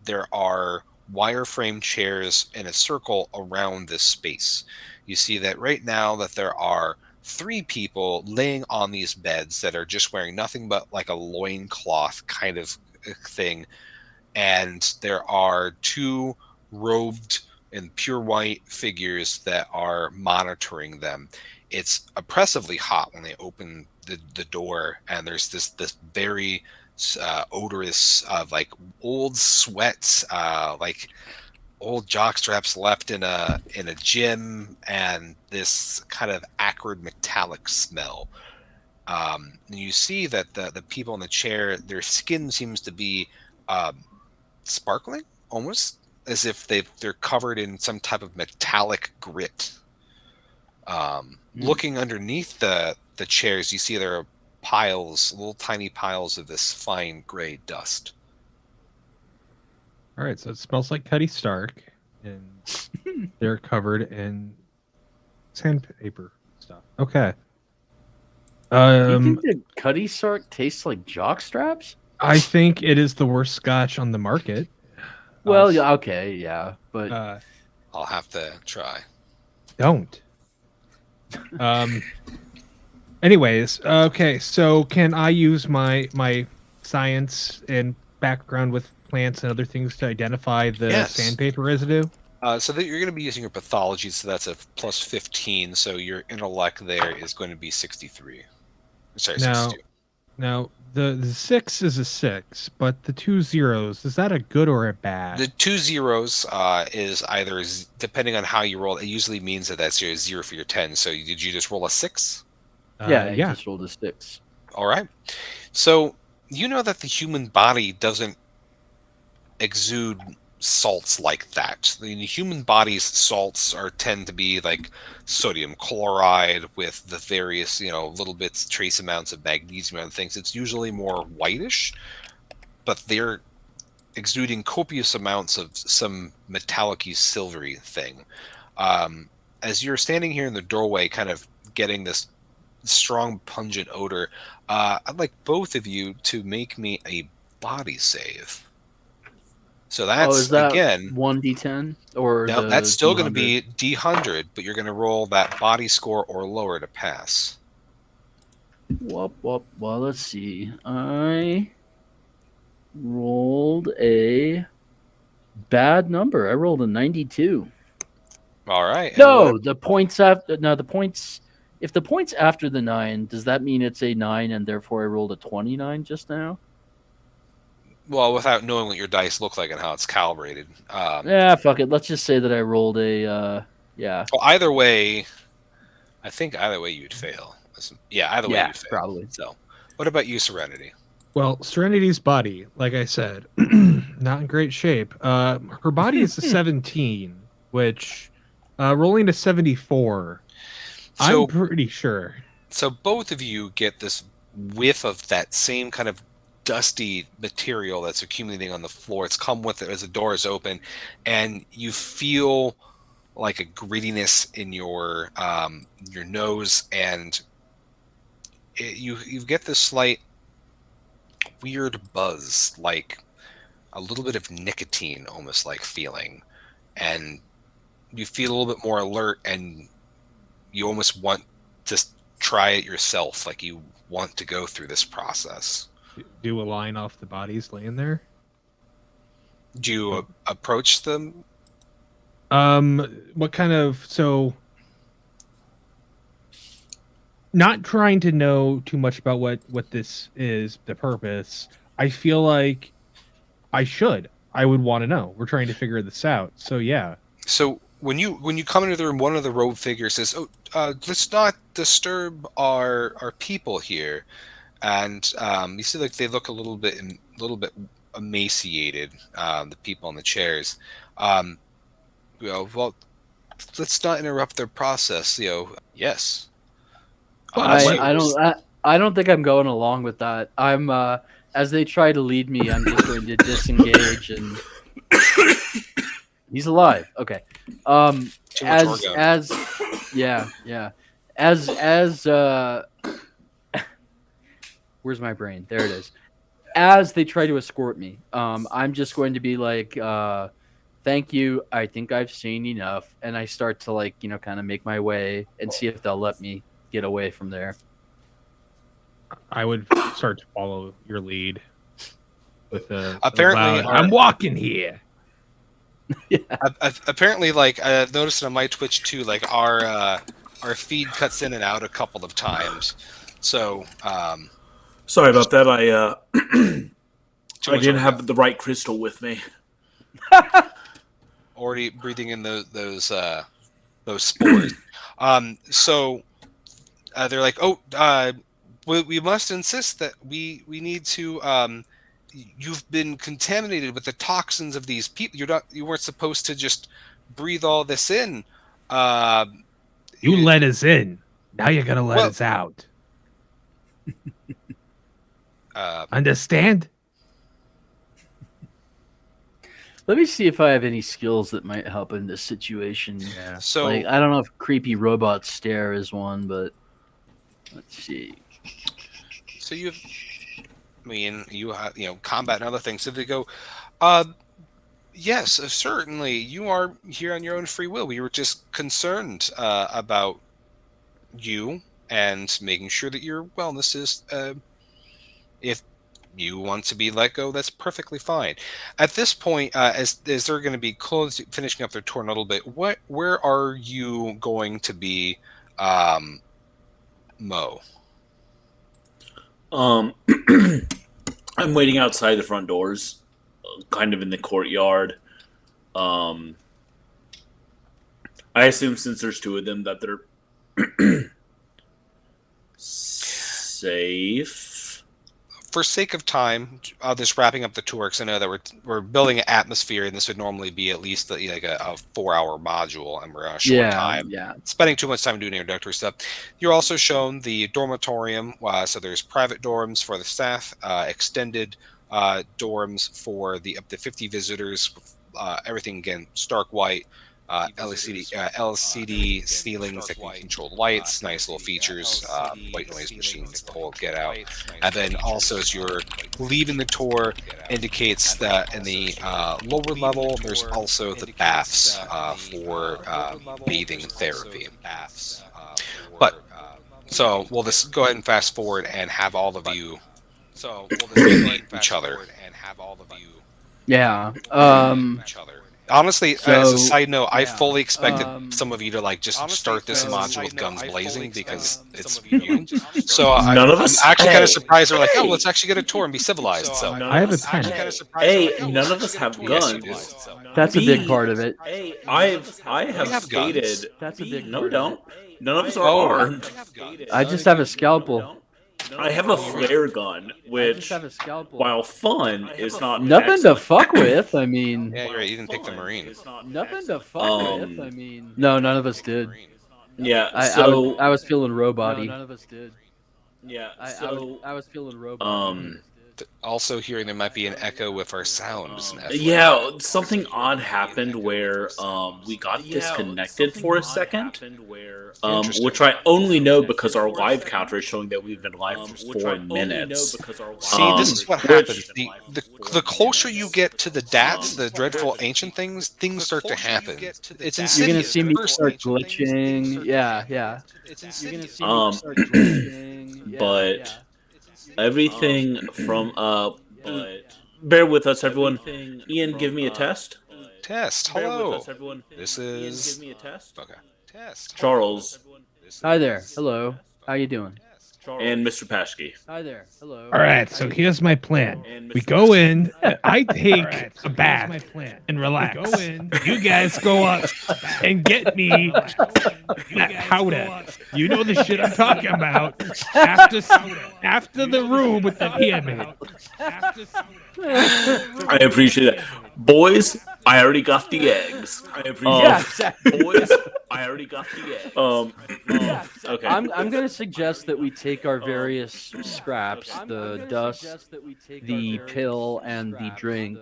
there are wireframe chairs in a circle around this space. You see that right now that there are 3 people laying on these beds that are just wearing nothing but like a loincloth kind of thing, and there are 2 robed and pure white figures that are monitoring them. It's oppressively hot when they open the door, and there's this very odorous of like old sweats, like old jockstraps left in a gym, and this kind of acrid metallic smell. And you see that the people in the chair, their skin seems to be sparkling, almost as if they're covered in some type of metallic grit. Looking underneath the chairs, you see there are little tiny piles of this fine gray dust. All right, so it smells like Cuddy Stark, and they're covered in sandpaper stuff. Okay. Do you think that Cuddy Sark tastes like jockstraps? I think it is the worst scotch on the market. Well, yeah, okay, yeah, but I'll have to try. Don't. Anyways, okay, so can I use my science and background with plants and other things to identify the Yes. sandpaper residue? So that you're going to be using your pathology, so that's a plus 15. So your intellect there is going to be 63. Sorry, Now, 62. now the 6 is a 6, but the 2 zeros, is that a good or a bad? The 2 zeros is either, depending on how you roll, it usually means that that's your 0 for your 10. So did you just roll a 6? Yeah, I yeah. just rolled a 6. All right. So you know that the human body doesn't exude salts like that. The human body's salts tend to be like sodium chloride with the various, little bits, trace amounts of magnesium and things. It's usually more whitish, but they're exuding copious amounts of some metallic-y, silvery thing. As you're standing here in the doorway, kind of getting this strong, pungent odor, I'd like both of you to make me a body save. So that's, is that again, 1d10? Or no, that's still going to D100? be D100, but you're going to roll that body score or lower to pass. Well, let's see. I rolled a bad number. I rolled a 92. All right. No, the points after. No, the points. If the points after the 9, does that mean it's a 9 and therefore I rolled a 29 just now? Well, without knowing what your dice look like and how it's calibrated. Yeah, fuck it. Let's just say that I rolled a. Yeah. Well, either way, I think either way you'd fail. Yeah, either way you'd fail. Probably. So, what about you, Serenity? Well, Serenity's body, like I said, not in great shape. Her body is a 17, which rolling to 74, So, I'm pretty sure. So both of you get this whiff of that same kind of dusty material that's accumulating on the floor. It's come with it as the door is open, and you feel like a grittiness in your nose, and you get this slight weird buzz, like a little bit of nicotine, almost like feeling, and you feel a little bit more alert, and you almost want to try it yourself, like you want to go through this process. Do a line off the bodies laying there? Do you approach them? What kind of... So, not trying to know too much about what this is, the purpose. I feel like I would want to know. We're trying to figure this out. So, yeah. So when you come into the room, one of the robe figures says, "Oh, let's not disturb our people here." And you see, like they look a little bit emaciated. The people in the chairs. Well, let's not interrupt their process. Yes. I don't think I'm going along with that. I'm as they try to lead me, I'm just going to disengage and. He's alive. Okay. Where's my brain? There it is. As they try to escort me, I'm just going to be like, thank you. I think I've seen enough. And I start to kind of make my way and see if they'll let me get away from there. I would start to follow your lead with apparently I'm walking here. Yeah. Apparently, I noticed on my Twitch too, our feed cuts in and out a couple of times. So, sorry about that. I didn't have the right crystal with me. Already breathing in those spores. So they're like, "Oh, we must insist that we need to." You've been contaminated with the toxins of these people. You weren't supposed to just breathe all this in. You let us in. Now you're gonna let us out. Understand? Let me see if I have any skills that might help in this situation. Yeah. So I don't know if creepy robot stare is one, but let's see. So you have, combat and other things. So they go, yes, certainly. You are here on your own free will. We were just concerned about you and making sure that your wellness is, if you want to be let go, that's perfectly fine. At this point, as they're going to be finishing up their tour in a little bit, where are you going to be, Mo? I'm waiting outside the front doors, kind of in the courtyard. I assume since there's two of them that they're safe. For sake of time, just wrapping up the tour, because I know that we're building an atmosphere, and this would normally be at least like a 4-hour module, and we're on a short time. Yeah. Spending too much time doing introductory stuff. You're also shown the dormitorium, so there's private dorms for the staff, extended dorms for the up to 50 visitors. Everything again stark white. LCD ceilings that can control lights, nice little features, white noise machines, the whole get out. And then also as you're leaving the tour, indicates that in the lower level, there's also the baths for bathing therapy. But, so we'll just go ahead and fast forward and have all of you meet each other. Yeah. Honestly, So, as a side note, I yeah, fully expected some of you to like just start this module with guns blazing because it's you. So None of us. I'm actually kind Hey, of surprised. They're like, oh, hey. let's actually get a tour and be civilized. So I have a pen. Hey, none of us have guns. that's a big part of it. I have have guns. stated. That's a big No, part we of don't. None of us are Oh. armed. I just have a scalpel. I have a flare gun, I just which, have a scalpel. while fun, is not Nothing to excellent. fuck with. I mean, yeah, you're right. You didn't pick the Marine. nothing to fuck Um, with. I mean, no, none of us did. Yeah. I was feeling robot-y. None of us did. Yeah. I was feeling robot. Also, hearing there might be an echo with our sound. Is an F Yeah, something odd happened where we got disconnected for a second, which I only know because our live counter is showing that we've been live for 4 minutes. See, this is what happens. The closer you get to the DATs, the dreadful ancient things start to happen. It's insidious. You're gonna see me First, start glitching. Yeah. You're gonna see me start glitching. But everything from bear with us, everyone. Ian, give me a test. Test. Hello. This is okay. Test. Charles Hi there. Hello. How you doing? and Mr. Paschke. Hi there. Hello. All right, so here's my plan. We go in, I take a bath and relax. You guys go up and get me that powder. You know the shit I'm talking about. After the room with the pyramid. I appreciate that. Boys, I already got the eggs. I appreciate Yeah, that. exactly. Boys, I already got the eggs. Okay. I'm going to suggest that we take our various scraps, the dust, the pill, and the drink,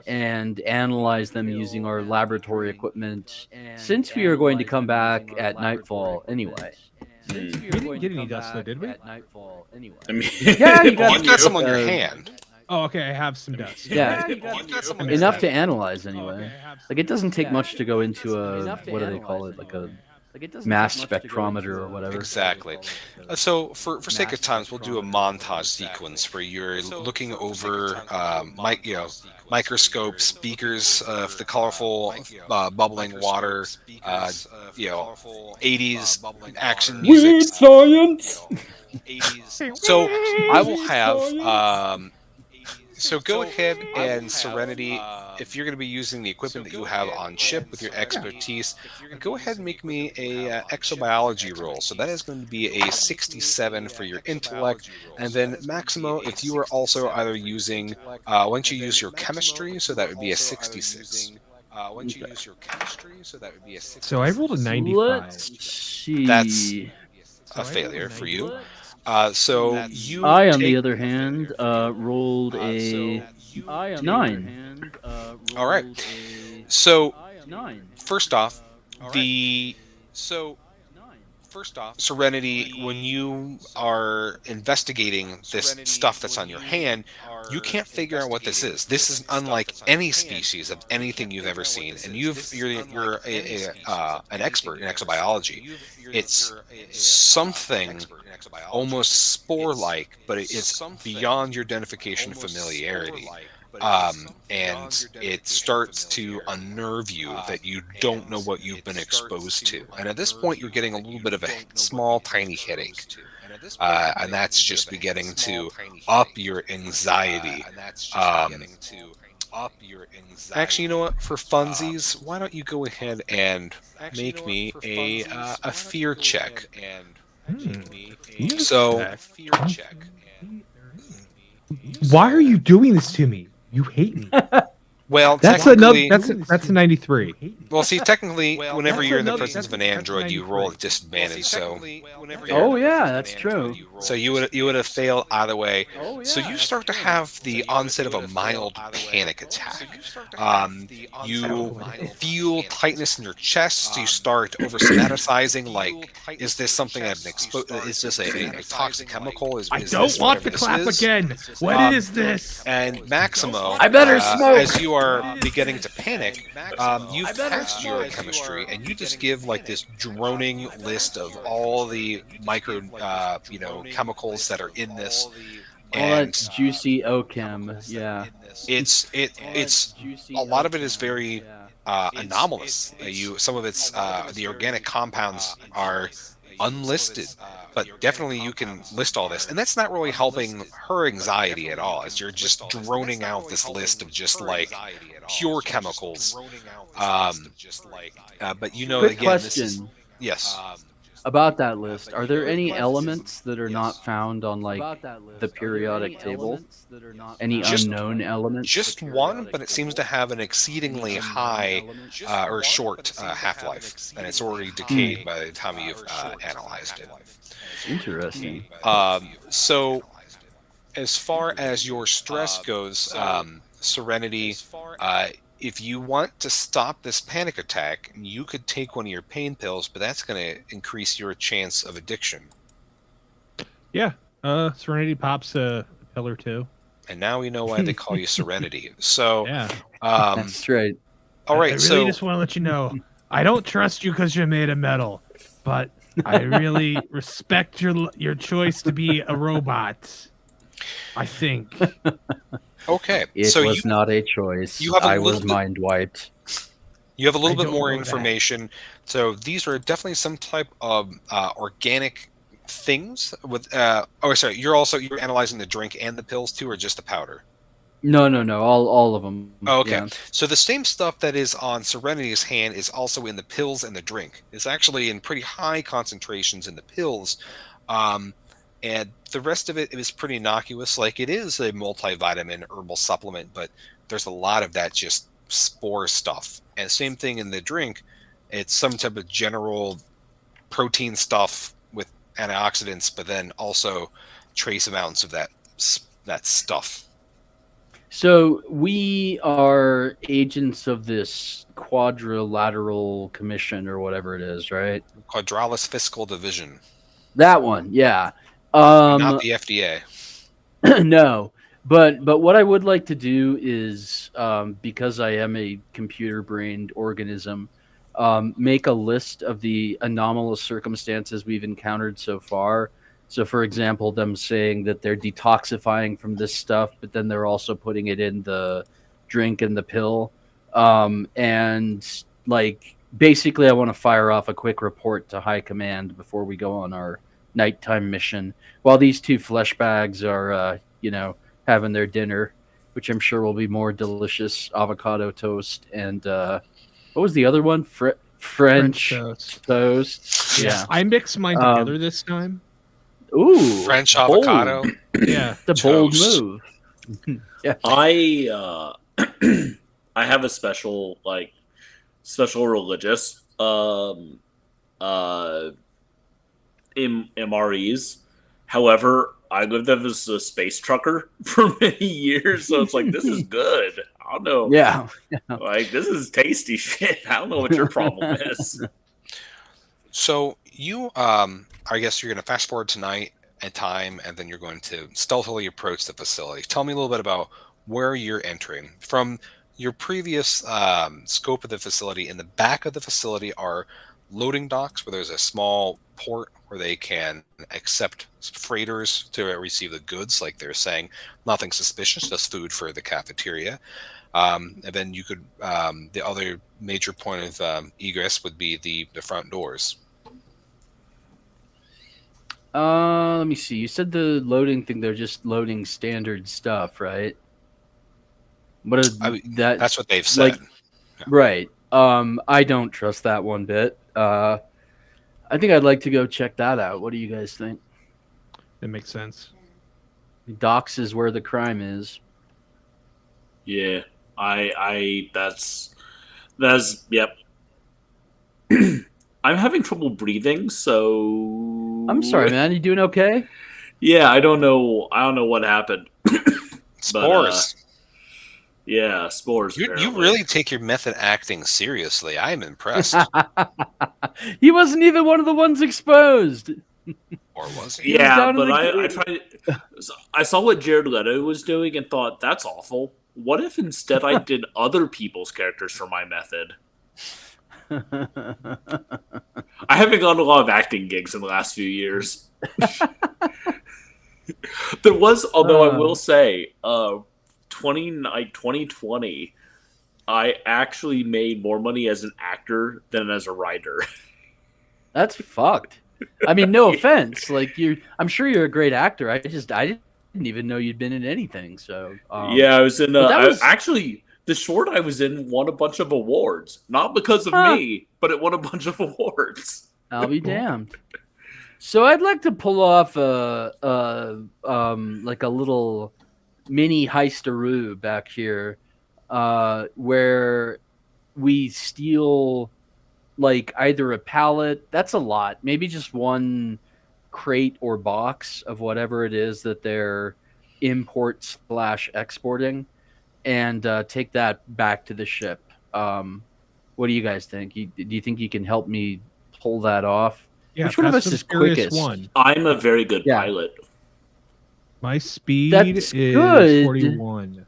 and analyze them using our laboratory equipment, since we are going to come back at nightfall anyway. We didn't get any dust though, did we? I mean, Yeah, you got You've got some on your hand. Oh, okay, I have some dust. Yeah, You've got some on your enough hand. to analyze anyway. Like, it doesn't take much to go into a, what do they call it, like a mass spectrometer or whatever. Exactly. So, for sake of times, we'll do a montage sequence where you're looking over microscopes, beakers of the colorful bubbling water, 80s action music. science! So, I will have. So go ahead and Serenity, if you're going to be using the equipment that you have on ship with your expertise, go ahead and make me a exobiology roll. So that is going to be a 67 for your intellect, and then Maximo, if you are also either using, once you use your chemistry, so that would be a 66. So I rolled a 95. Let's see. That's a failure for you. So you. I, on take- the other hand, rolled a 9. All right. So 9. first off, Serenity, when you are investigating this stuff that's on your hand, you can't figure out what this is. This is unlike any species of anything you've ever seen, and you're an expert in exobiology. It's something almost spore-like, but it's beyond your identification and familiarity. And it starts to unnerve you that you don't know what you've been exposed to. And at this point, you're getting a little bit of a small, tiny headache. And that's just beginning to up your anxiety. Actually, you know what? For funsies, why don't you go ahead and make me a fear check? So, why are you doing this to me? You hate me. well, That's a 93. Well, see, technically, whenever you're in the presence of an android, you roll at disadvantage. So, Oh yeah, that's true. so you would have failed either way. So you start to have the onset of a mild panic attack. You feel tightness in your chest. You start over-somaticizing. Like, is this something I've been exposed? Is this a toxic chemical? I don't want to clap again. What is this? And Maximo, I better smoke. as you are beginning to panic, you've passed your chemistry, and you just give like this droning list of all the micro, chemicals that are in this. All that juicy ochem, yeah. It's a lot of it is very anomalous. Some of it's the organic compounds are unlisted, but definitely you can list all this, and that's not really helping her anxiety at all, as you're just droning out this list of just like pure chemicals. But Quick again, question. Yes. About that list, are there any elements that are not found on like the periodic table? Any unknown elements? Just one, but it seems to have an exceedingly high or short half-life, and it's already decayed by the time you've analyzed it. Interesting. So, as far as your stress goes, Serenity, if you want to stop this panic attack, you could take one of your pain pills, but that's going to increase your chance of addiction. Yeah. Serenity pops a pill or two. And now we know why they call you Serenity. So, yeah. That's right. All right. I really just want to let you know, I don't trust you because you're made of metal, but I really respect your choice to be a robot. I think. Okay. It was not a choice. I was mind wiped. You have a little bit more information. So these are definitely some type of organic things. With you're analyzing the drink and the pills too, or just the powder? No. All of them. Oh, okay. Yeah. So the same stuff that is on Serenity's hand is also in the pills and the drink. It's actually in pretty high concentrations in the pills. And the rest of it is pretty innocuous. Like, it is a multivitamin herbal supplement, but there's a lot of that just spore stuff. And same thing in the drink. It's some type of general protein stuff with antioxidants, but then also trace amounts of that stuff. So we are agents of this quadrilateral commission or whatever it is, right? Quadralis Fiscal Division. That one, yeah. Not the FDA. No, but what I would like to do is, because I am a computer-brained organism, make a list of the anomalous circumstances we've encountered so far. So, for example, them saying that they're detoxifying from this stuff, but then they're also putting it in the drink and the pill. And, like, basically I want to fire off a quick report to High Command before we go on our nighttime mission, while these two flesh bags are, having their dinner, which I'm sure will be more delicious avocado toast and what was the other one? French toast. Yeah, I mixed mine together this time. Ooh, French avocado. Yeah, the bold move. Yeah, I have a special religious MREs. However, I lived as a space trucker for many years, so it's like, this is good. I don't know. Yeah. Like, this is tasty shit. I don't know what your problem is. So you I guess you're going to fast forward tonight and time, and then you're going to stealthily approach the facility. Tell me a little bit about where you're entering. From your previous scope of the facility, in the back of the facility are loading docks where there's a small port where they can accept freighters to receive the goods. Like they're saying, nothing suspicious, just food for the cafeteria. And then you could, the other major point of egress would be the front doors. Let me see. You said the loading thing, they're just loading standard stuff, right? What is that? That's what they've said. Like, yeah. Right. I don't trust that one bit. I think I'd like to go check that out. What do you guys think? That makes sense. Docks is where the crime is. Yeah, that's yep. I'm having trouble breathing, so I'm sorry, man. You doing okay? Yeah, I don't know what happened. Spores. But, yeah, spores. You really take your method acting seriously. I'm impressed. He wasn't even one of the ones exposed. Or was he? Yeah, but I tried. I saw what Jared Leto was doing and thought, that's awful. What if instead I did other people's characters for my method? I haven't gone to a lot of acting gigs in the last few years. There was, although I will say, 2020, I actually made more money as an actor than as a writer. That's fucked. I mean, no offense. Like I'm sure you're a great actor. I didn't even know you'd been in anything. So yeah, I was in. Actually, the short I was in won a bunch of awards, not because of me, but it won a bunch of awards. I'll be damned. So I'd like to pull off like a little mini heisteroo back here, where we steal like either a pallet. That's a lot. Maybe just one crate or box of whatever it is that they're import/exporting, and take that back to the ship. What do you guys think? Do you think you can help me pull that off? Yeah, which one of us is quickest? I'm a very good pilot. My speed is good. 41.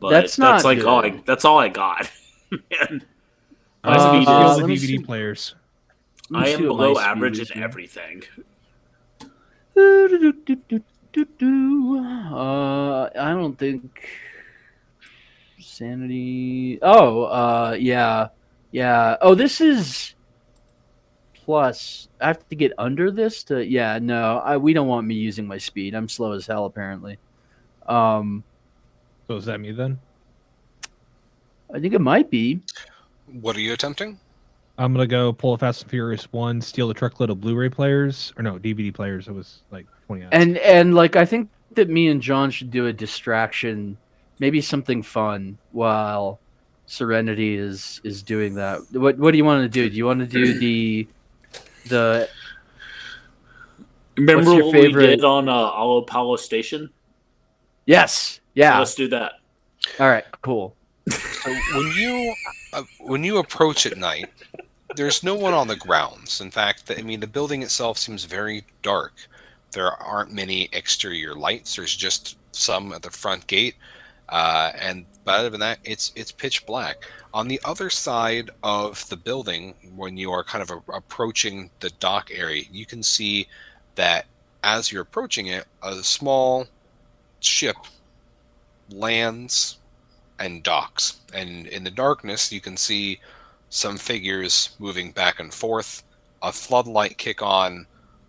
But that's not like good. that's all I got. Man. My speed is the DVD players. I am below average in everything. I don't think sanity. Oh, yeah. Oh, this is plus. I have to get under this to. Yeah, no. We don't want me using my speed. I'm slow as hell, apparently. So is that me then? I think it might be. What are you attempting? I'm gonna go pull a Fast and Furious 1, steal a truckload of Blu-ray players, or no, DVD players. It was like 20 hours. And like I think that me and John should do a distraction, maybe something fun while Serenity is doing that. What do you want to do? Do you want to do the Remember what we did on Alo Palo Station? Yes. Yeah. So let's do that. All right. Cool. So when you approach at night, there's no one on the grounds. In fact, the building itself seems very dark. There aren't many exterior lights. There's just some at the front gate, but other than that, it's pitch black. On the other side of the building, when you are kind of approaching the dock area, you can see that as you're approaching it, a small ship lands and docks, and in the darkness you can see some figures moving back and forth. A floodlight kick on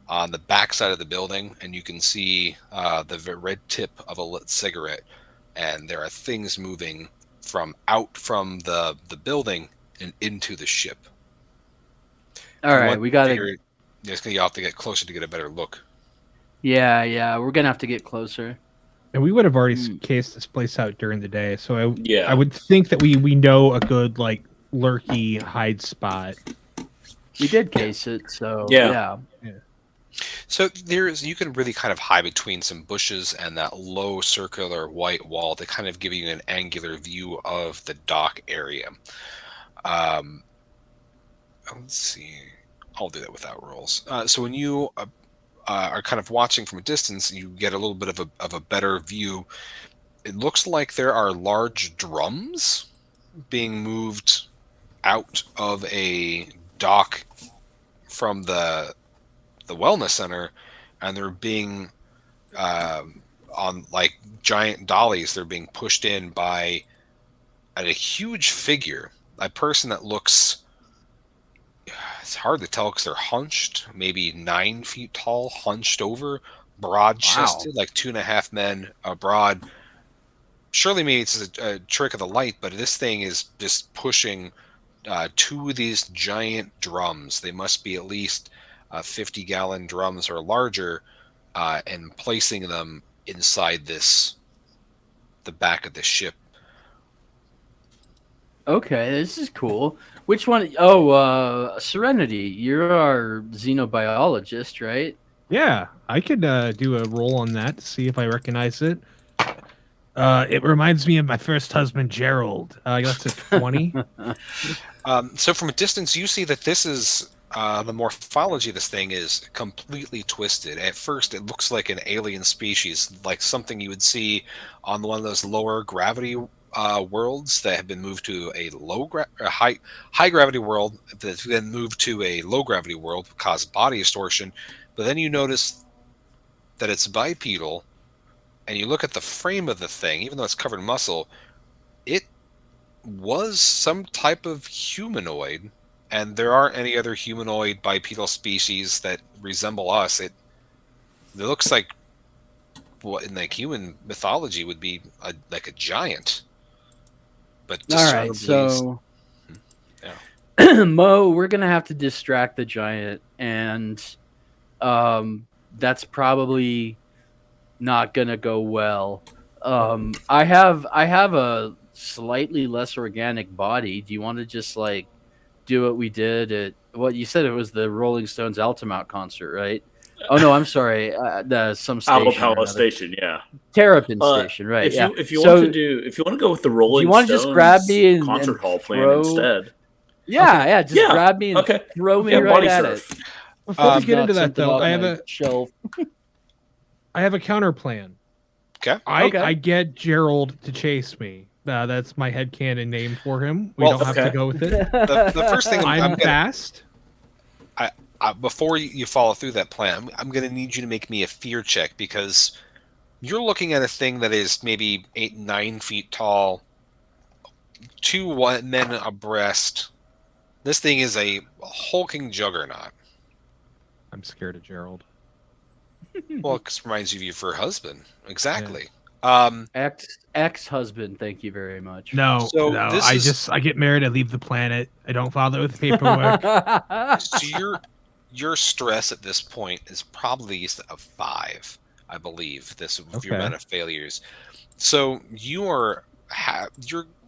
the back side of the building, and you can see the red tip of a lit cigarette, and there are things moving from the building and into the ship. All right, we gotta. You have to get closer to get a better look. Yeah, we're gonna have to get closer. And we would have already cased this place out during the day, so I would think that we know a good like lurky hide spot. We did case it, so yeah. So you can really kind of hide between some bushes and that low circular white wall to kind of give you an angular view of the dock area. Let's see. I'll do that without rolls. So when you are kind of watching from a distance, you get a little bit of a better view. It looks like there are large drums being moved out of a dock from the wellness center, and they're being on like giant dollies. They're being pushed in by a huge figure, a person that looks. It's hard to tell because they're hunched, maybe 9 feet tall, hunched over, broad-chested, like 2.5 men broad. Surely maybe it's a trick of the light, but this thing is just pushing 2 of these giant drums. They must be at least 50-gallon drums or larger, and placing them inside the back of the ship. Okay, this is cool. Which one? Oh, Serenity. You're our xenobiologist, right? Yeah, I could do a roll on that to see if I recognize it. It reminds me of my first husband, Gerald. That's a 20. So from a distance, you see that this is the morphology of this thing is completely twisted. At first, it looks like an alien species, like something you would see on one of those lower gravity worlds that have been moved to a high gravity world that's then moved to a low gravity world, cause body distortion. But then you notice that it's bipedal, and you look at the frame of the thing, even though it's covered in muscle, it was some type of humanoid, and there aren't any other humanoid bipedal species that resemble us. It looks like what in like human mythology would be like a giant. But all right, so yeah. Mo, we're gonna have to distract the giant, and that's probably not gonna go well. I have a slightly less organic body. Do you want to just like do what we did at what you said? It was the Rolling Stones Altamont concert, right? Oh no, I'm sorry. Some station, Alabama Station, yeah. Terrapin Station, right? If you want to go with the Rolling you want to Stones just grab me and concert hall plan throw... instead. Yeah, just grab me and throw me right at it. Before we get into that, though, I have a shelf. I have a counter plan. Okay. I get Gerald to chase me. That's my headcanon name for him. We don't have to go with it. The first thing I'm fast. Before you follow through that plan, I'm going to need you to make me a fear check, because you're looking at a thing that is maybe 8-9 feet tall, 2 men abreast. This thing is a hulking juggernaut. I'm scared of Gerald. Well, it reminds you of your husband. Exactly. Yeah. Ex-husband, thank you very much. No. I get married, I leave the planet. I don't bother with paperwork. So your stress at this point is probably a 5, I believe. Your amount of failures. So you're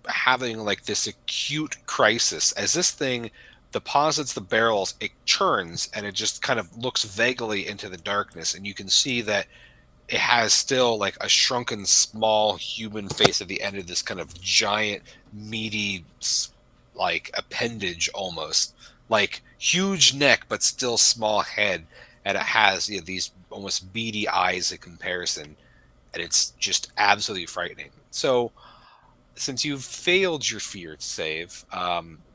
having like this acute crisis as this thing deposits the barrels. It churns and it just kind of looks vaguely into the darkness, and you can see that it has still like a shrunken small human face at the end of this kind of giant meaty like appendage, almost like huge neck but still small head, and it has these almost beady eyes in comparison, and it's just absolutely frightening. So since you've failed your fear save,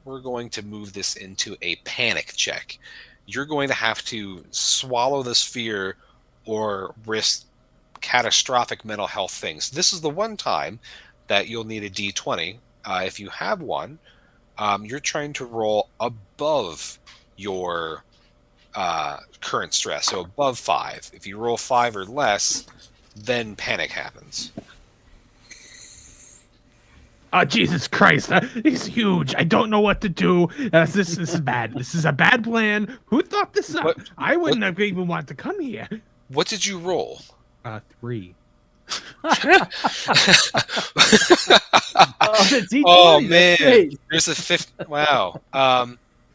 we're going to move this into a panic check. You're going to have to swallow this fear or risk catastrophic mental health things. This is the one time that you'll need a D20. If you have one, you're trying to roll above your current stress, so above 5. If you roll 5 or less, then panic happens. Oh, Jesus Christ. He's huge. I don't know what to do. This is bad. This is a bad plan. Who thought this up? I wouldn't have even want to come here. What did you roll? 3. Oh, man. There's a 5th. Wow.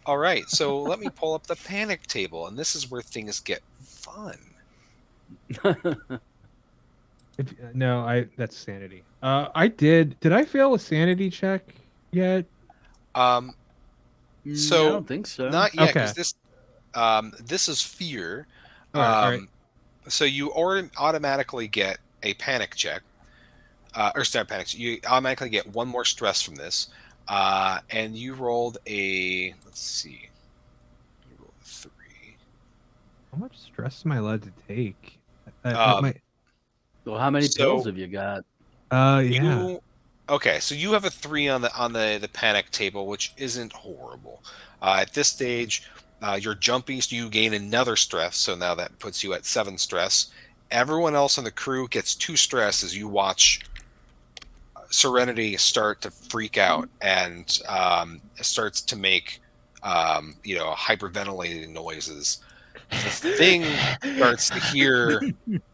All right. So let me pull up the panic table, and this is where things get fun. That's sanity. Did I fail a sanity check yet? So I don't think so. Not yet, Okay. because this is fear. All right. So you automatically get a panic check, or not panic. You automatically get one more stress from this, and you rolled a. Let's see. You rolled a 3. How much stress am I allowed to take? Um, Well, how many So- pills have you got? Yeah. Okay, so you have a 3 on the panic table, which isn't horrible. At this stage, you're jumpy, so you gain another stress. So now that puts you at 7 stress. Everyone else on the crew gets 2 stress as you watch Serenity start to freak out and starts to make hyperventilating noises. The thing starts to hear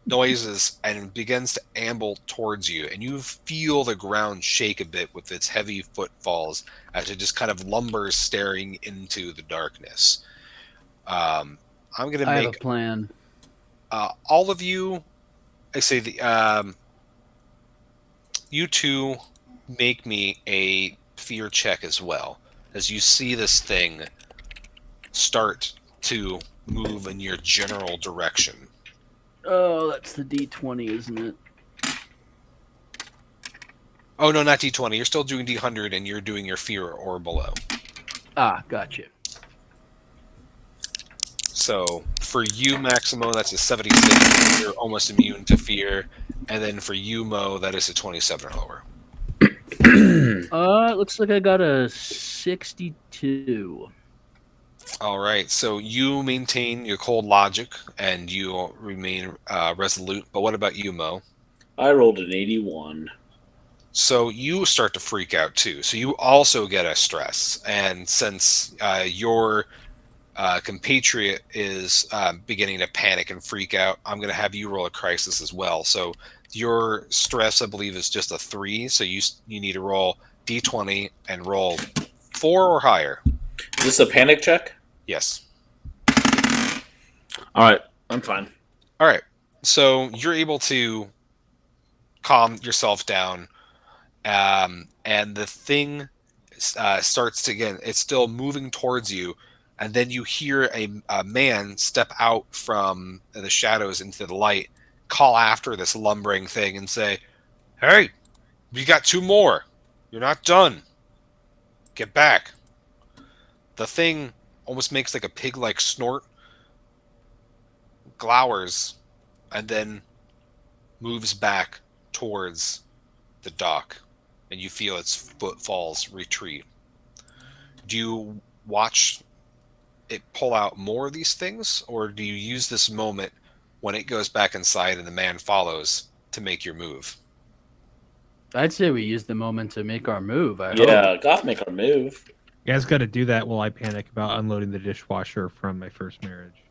noises and begins to amble towards you, and you feel the ground shake a bit with its heavy footfalls as it just kind of lumbers, staring into the darkness. I'm going to I have a make plan. all of you. I say you two make me a fear check as well, as you see this thing start to move in your general direction. Oh, that's the D20, isn't it? Oh no, not D20. You're still doing D100, and you're doing your fear or below. Ah, gotcha. So for you, Maximo, that's a 76. You're almost immune to fear, and then for you, Mo, that is a 27 or lower. It looks like I got a 62. All right. So you maintain your cold logic, and you remain resolute. But what about you, Mo? I rolled an 81. So you start to freak out too. So you also get a stress, and since your compatriot is beginning to panic and freak out, I'm going to have you roll a crisis as well. So your stress, I believe, is just a 3. So you need to roll D20 and roll 4 or higher. Is this a panic check? Yes. All right, I'm fine. All right. So you're able to calm yourself down, and the thing starts to, again, it's still moving towards you, and then you hear a man step out from the shadows into the light, call after this lumbering thing and say, "Hey, we got 2 more. You're not done. Get back." The thing almost makes like a pig-like snort, glowers, and then moves back towards the dock, and you feel its footfalls retreat. Do you watch it pull out more of these things, or do you use this moment when it goes back inside and the man follows to make your move? I'd say we use the moment to make our move. I hope. Yeah, gotta make our move. You guys got to do that while I panic about unloading the dishwasher from my first marriage.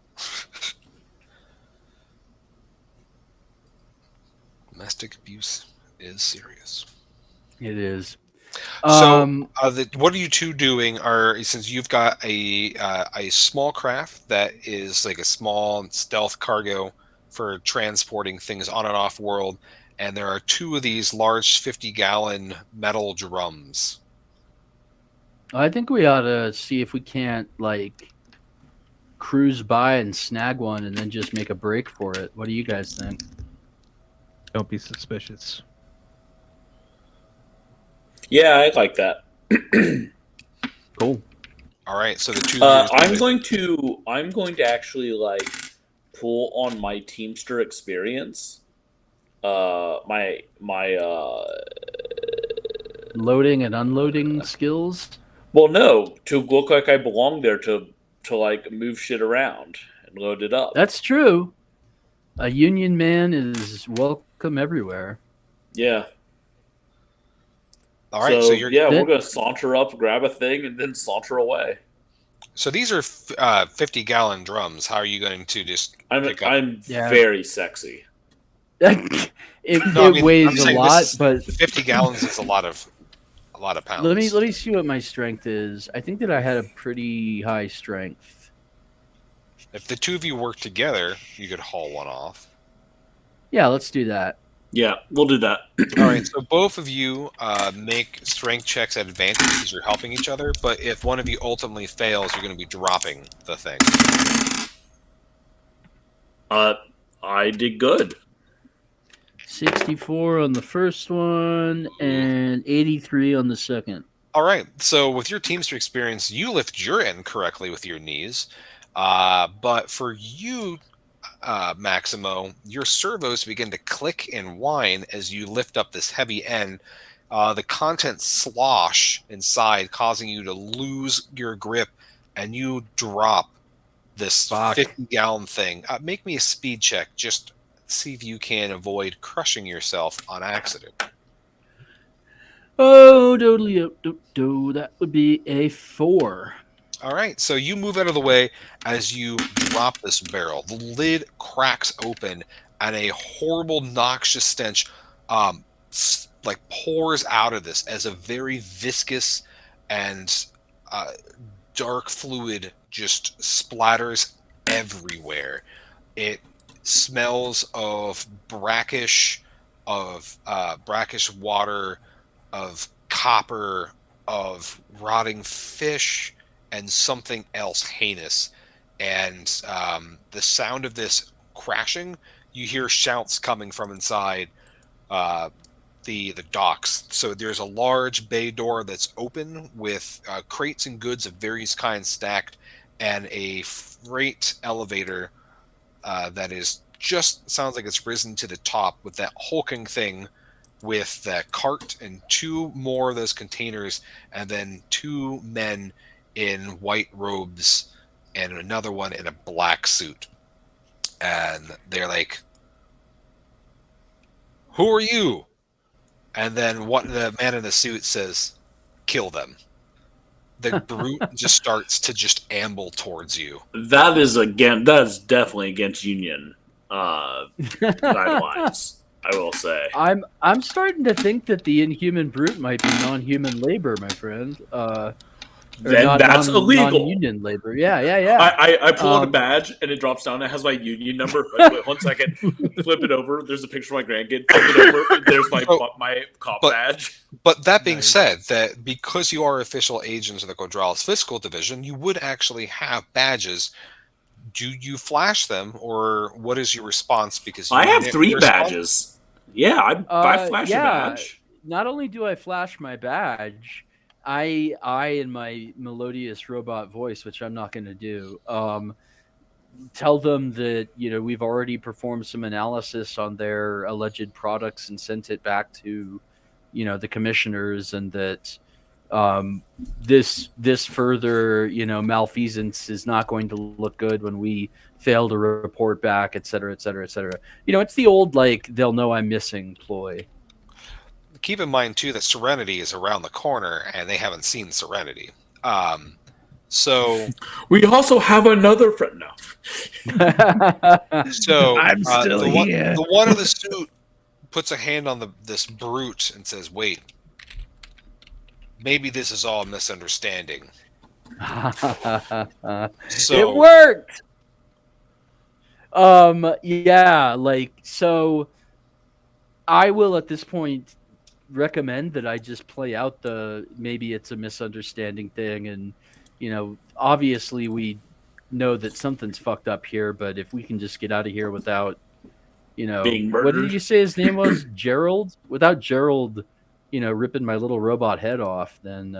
Domestic abuse is serious. It is. So, what are you two doing? Since you've got a small craft that is like a small stealth cargo for transporting things on and off world, and there are 2 of these large 50-gallon metal drums. I think we ought to see if we can't cruise by and snag one, and then just make a break for it. What do you guys think? Don't be suspicious. Yeah, I like that. Cool. All right, so the 2. I'm going to actually pull on my Teamster experience. My Loading and unloading skills. Well, no, to look like I belong there to move shit around and load it up. That's true. A union man is welcome everywhere. Yeah. All right, so we're gonna saunter up, grab a thing, and then saunter away. So these are 50-gallon drums. How are you going to just? I'm very sexy. It weighs a lot, but 50 gallons is a lot of pounds. Let me see what my strength is. I think that I had a pretty high strength. If the 2 of you work together, you could haul one off. Yeah, let's do that. Yeah, we'll do that. All right, so both of you make strength checks at advantage because you're helping each other, but if one of you ultimately fails, you're going to be dropping the thing. I did good. 64 on the first one and 83 on the second. All right, so with your Teamster experience, you lift your end correctly with your knees, but for you, Maximo, your servos begin to click and whine as you lift up this heavy end. The contents slosh inside, causing you to lose your grip, and you drop this 50-gallon thing. Make me a speed check. Just see if you can avoid crushing yourself on accident. Oh, do that would be a 4. All right, so you move out of the way as you drop this barrel. The lid cracks open, and a horrible, noxious stench pours out of this as a very viscous and dark fluid just splatters everywhere. It smells of brackish water, of copper, of rotting fish, and something else heinous. And the sound of this crashing, you hear shouts coming from inside the docks. So there's a large bay door that's open with crates and goods of various kinds stacked, and a freight elevator that is just sounds like it's risen to the top with that hulking thing with that cart and 2 more of those containers, and then 2 men in white robes and another one in a black suit. And they're like, "Who are you?" And then the man in the suit says, "Kill them." The brute just starts to just amble towards you. That is definitely against union guidelines. I will say. I'm starting to think that the inhuman brute might be non-human labor, my friend. Then that's illegal. Non-union labor. Yeah. I pull out a badge and it drops down. It has my union number. Wait 1 second. Flip it over. There's a picture of my grandkid. Flip it over. There's my cop badge. But that being said, that because you are official agents of the Quadralis Fiscal Division, you would actually have badges. Do you flash them, or what is your response? Because I have 3 badges. Yeah, I flash a badge. Not only do I flash my badge, I in my melodious robot voice, which I'm not going to do, tell them that we've already performed some analysis on their alleged products and sent it back to the commissioners, and that this further malfeasance is not going to look good when we fail to report back, et cetera, et cetera, et cetera. It's the old they'll know I'm missing ploy. Keep in mind too that Serenity is around the corner, and they haven't seen Serenity. So we also have another friend now. So I'm still here. The one in the suit puts a hand on this brute and says, "Wait, maybe this is all a misunderstanding." So it worked. Yeah, so I will at this point recommend that I just play out maybe it's a misunderstanding thing, and obviously we know that something's fucked up here, but if we can just get out of here without being murdered. What did you say his name was? Gerald? Without Gerald ripping my little robot head off, then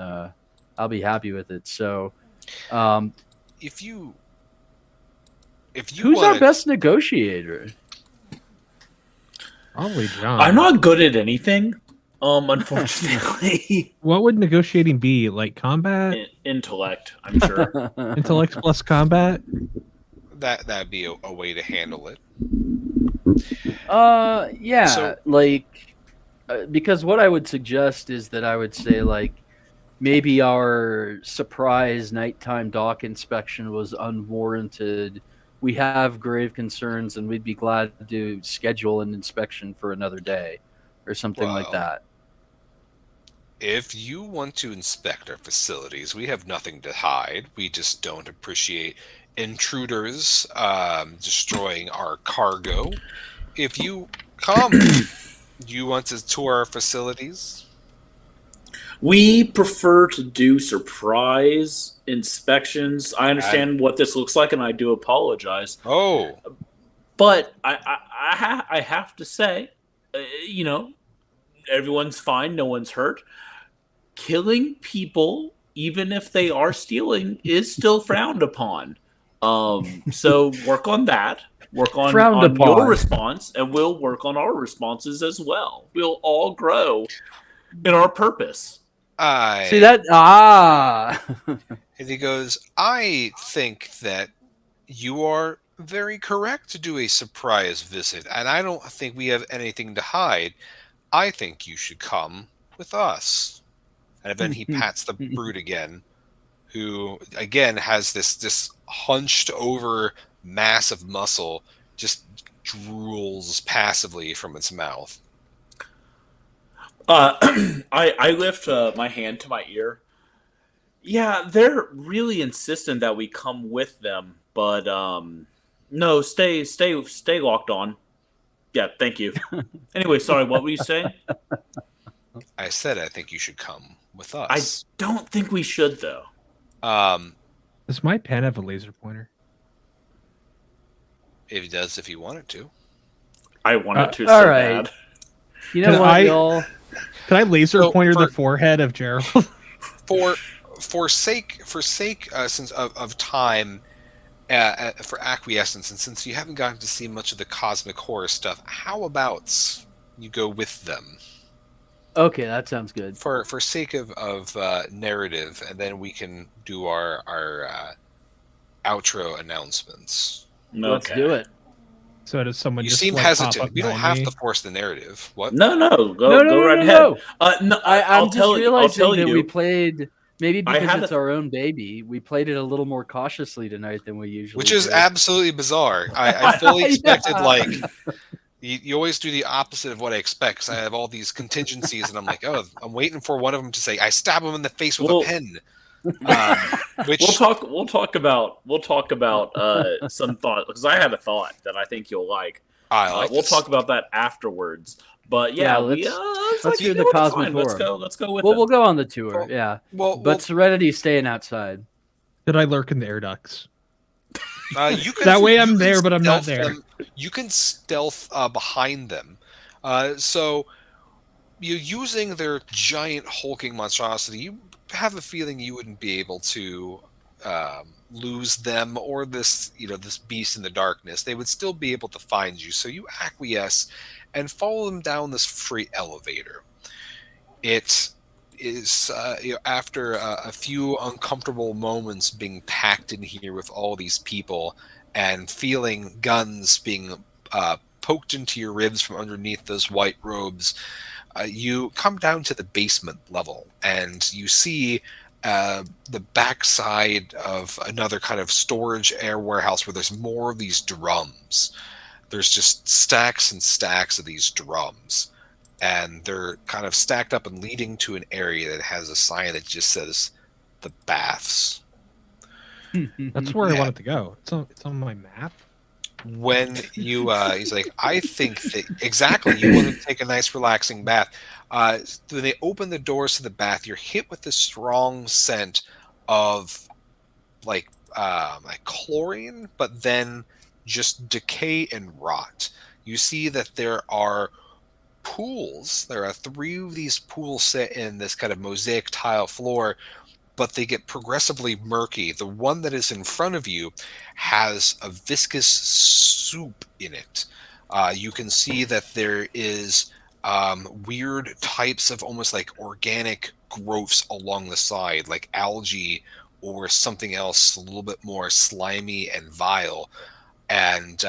I'll be happy with it. So if you who's our best negotiator? Probably John. I'm not good at anything, unfortunately. What would negotiating be? Like combat? Intellect, I'm sure. Intellect plus combat? That'd be a way to handle it. Yeah. So, because what I would suggest is that I would say maybe our surprise nighttime dock inspection was unwarranted. We have grave concerns, and we'd be glad to schedule an inspection for another day or something like that. If you want to inspect our facilities, we have nothing to hide. We just don't appreciate intruders destroying our cargo. If you come Do you want to tour our facilities? We prefer to do surprise inspections. I And understand what this looks like, and I do apologize. oh, But I have to say, you know, everyone's fine, no one's hurt. Killing people, even if they are stealing, is still frowned upon. So work on that. Work Frowned on your upon. response, and we'll work on our responses as well. We'll all grow in our purpose. See that? And he goes, I think that you are very correct to do a surprise visit, and I don't think we have anything to hide. I think you should come with us. And then he pats the brute again, who again has this hunched over mass of muscle, just drools passively from its mouth. I lift my hand to my ear. Yeah, they're really insistent that we come with them, but no, stay locked on. Yeah, thank you. Anyway, sorry, what were you saying? I said I think you should come with I us. don't think we should, though. Does my pen have a laser pointer? If he does, if you wanted to. I wanted to all so right. bad. You know Can what, I- y'all? Can I laser So, pointer the for- forehead of Gerald? For sake since of time, for acquiescence, and since you haven't gotten to see much of the cosmic horror stuff, how about you go with them Okay, that sounds good. for sake of narrative, and then we can do our outro announcements. Let's Okay. do it. So does someone You just seem like, pop hesitant. up We don't behind have me? to force the narrative. What? No, go No, right ahead. no. No, I'm I'll just tell realizing you. that we played, maybe I because had it's a- our own baby, we played it a little more cautiously tonight than we usually Which is do. absolutely bizarre. I fully expected Yeah. like you always do the opposite of what I expect. 'Cause I have all these contingencies, and I'm like, oh, I'm waiting for one of them to say, "I stab him in the face with Well- a pen." Which We'll talk about some thought, because I had a thought that I think you'll like. I like. We'll this. talk about that afterwards. But Yeah, yeah, let's hear the cosmic Let's horror. Let's go with Well, it. we'll go on the tour, Well, yeah. Well, But Serenity's staying outside. Did I lurk in the air ducts? you can, That way you I'm can there, but I'm not stealth there. them- you can stealth behind them. So you using their giant hulking monstrosity, you have a feeling you wouldn't be able to lose them or this beast in the darkness. They would still be able to find you. So you acquiesce and follow them down this freight elevator. It is after a few uncomfortable moments being packed in here with all these people and feeling guns being poked into your ribs from underneath those white robes, you come down to the basement level and you see the backside of another kind of storage air warehouse where there's more of these drums. There's just stacks and stacks of these drums, and they're kind of stacked up and leading to an area that has a sign that just says the baths. That's where Yeah. I want it to go. It's on my map. When you he's like, I think that exactly, you want to take a nice relaxing bath. When they open the doors to the bath, you're hit with this strong scent of like chlorine, but then just decay and rot. You see that there are pools. There are 3 of these pools set in this kind of mosaic tile floor, but they get progressively murky. The one that is in front of you has a viscous soup in it. You can see that there is weird types of almost like organic growths along the side, like algae or something else a little bit more slimy and vile. And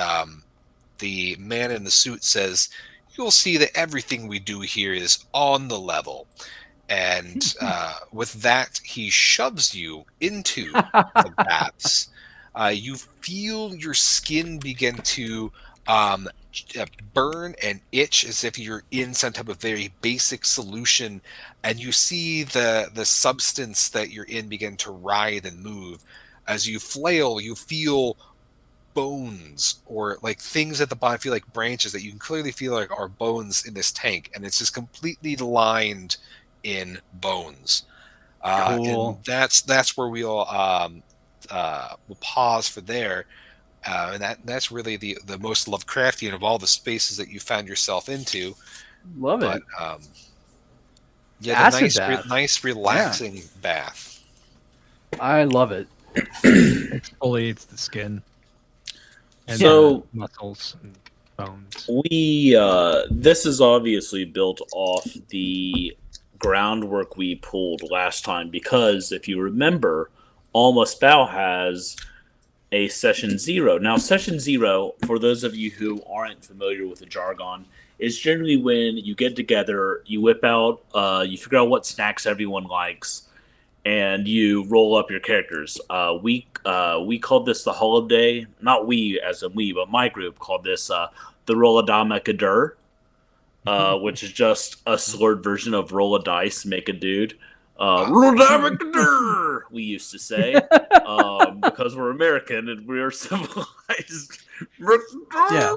the man in the suit says, you'll see that everything we do here is on the level. And with that, he shoves you into the baths. You feel your skin begin to burn and itch as if you're in some type of very basic solution, and you see the substance that you're in begin to writhe and move. As you flail, you feel bones or like things at the bottom, feel like branches that you can clearly feel like are bones in this tank, and it's just completely lined in bones. Cool. And that's where we'll pause for there. And that's really the most Lovecraftian of all the spaces that you found yourself into. Love But it. yeah, the Acid bath. nice relaxing bath. I love it. Exfoliates the skin and So- the muscles and bones. We this is obviously built off the groundwork we pulled last time because if you remember, Almost Bow has a session 0. Now, session 0, for those of you who aren't familiar with the jargon, is generally when you get together, you whip out, you figure out what snacks everyone likes, and you roll up your characters. We called this the holiday, not we as in we, but my group called this the Rolladama Kadur, which is just a slurred version of roll a dice, make a dude. Rolladama Kadur, we used to say, because we're American and we're civilized. Yeah.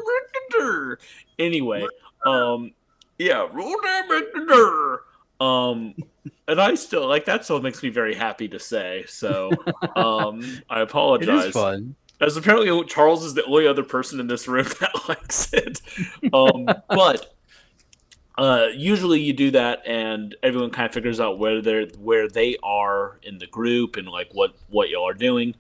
Anyway, yeah, Rolladama Kadur. And I still like that still makes me very happy to say. So I It apologize. is fun. As apparently Charles is the only other person in this room that likes it. But usually you do that and everyone kind of figures out where they are in the group and like what y'all are doing.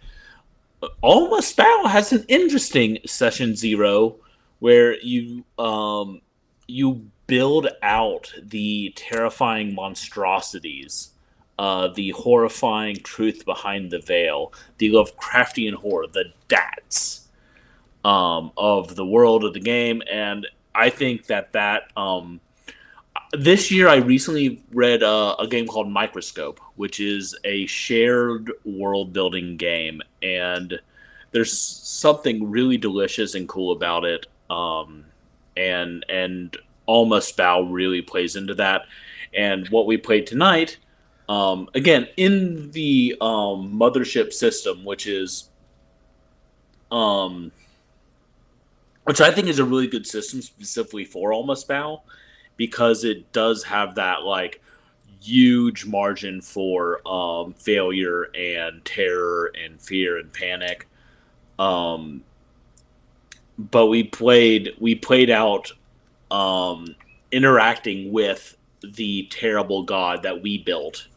Almost Bow has an interesting session 0 where you build out the terrifying monstrosities, the horrifying truth behind the veil, the Lovecraftian horror, the dats of the world of the game. And I think that this year I recently read a game called Microscope, which is a shared world building game, and there's something really delicious and cool about it. And Almost Bow really plays into that. And what we played tonight, again, in the mothership system, which I think is a really good system specifically for Almost Bow, because it does have that like huge margin for failure and terror and fear and panic. But we played out interacting with the terrible god that we built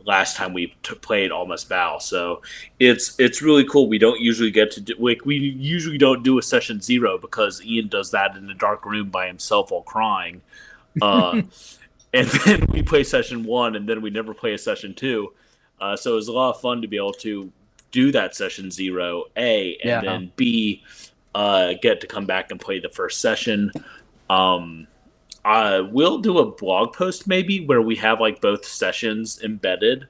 last time we played Almost Bow. So it's really cool. We don't usually get to we usually don't do a session 0 because Ian does that in a dark room by himself while crying. And then we play session 1 and then we never play a session 2. So it was a lot of fun to be able to do that session 0, A, and then B, get to come back and play the first session. I will do a blog post maybe where we have like both sessions embedded,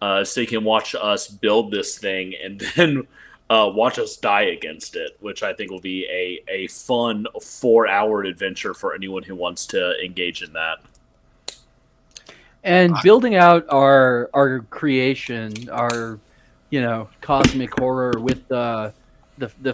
so you can watch us build this thing and then watch us die against it, which I think will be a fun 4-hour adventure for anyone who wants to engage in that. And building out our creation, our cosmic horror with the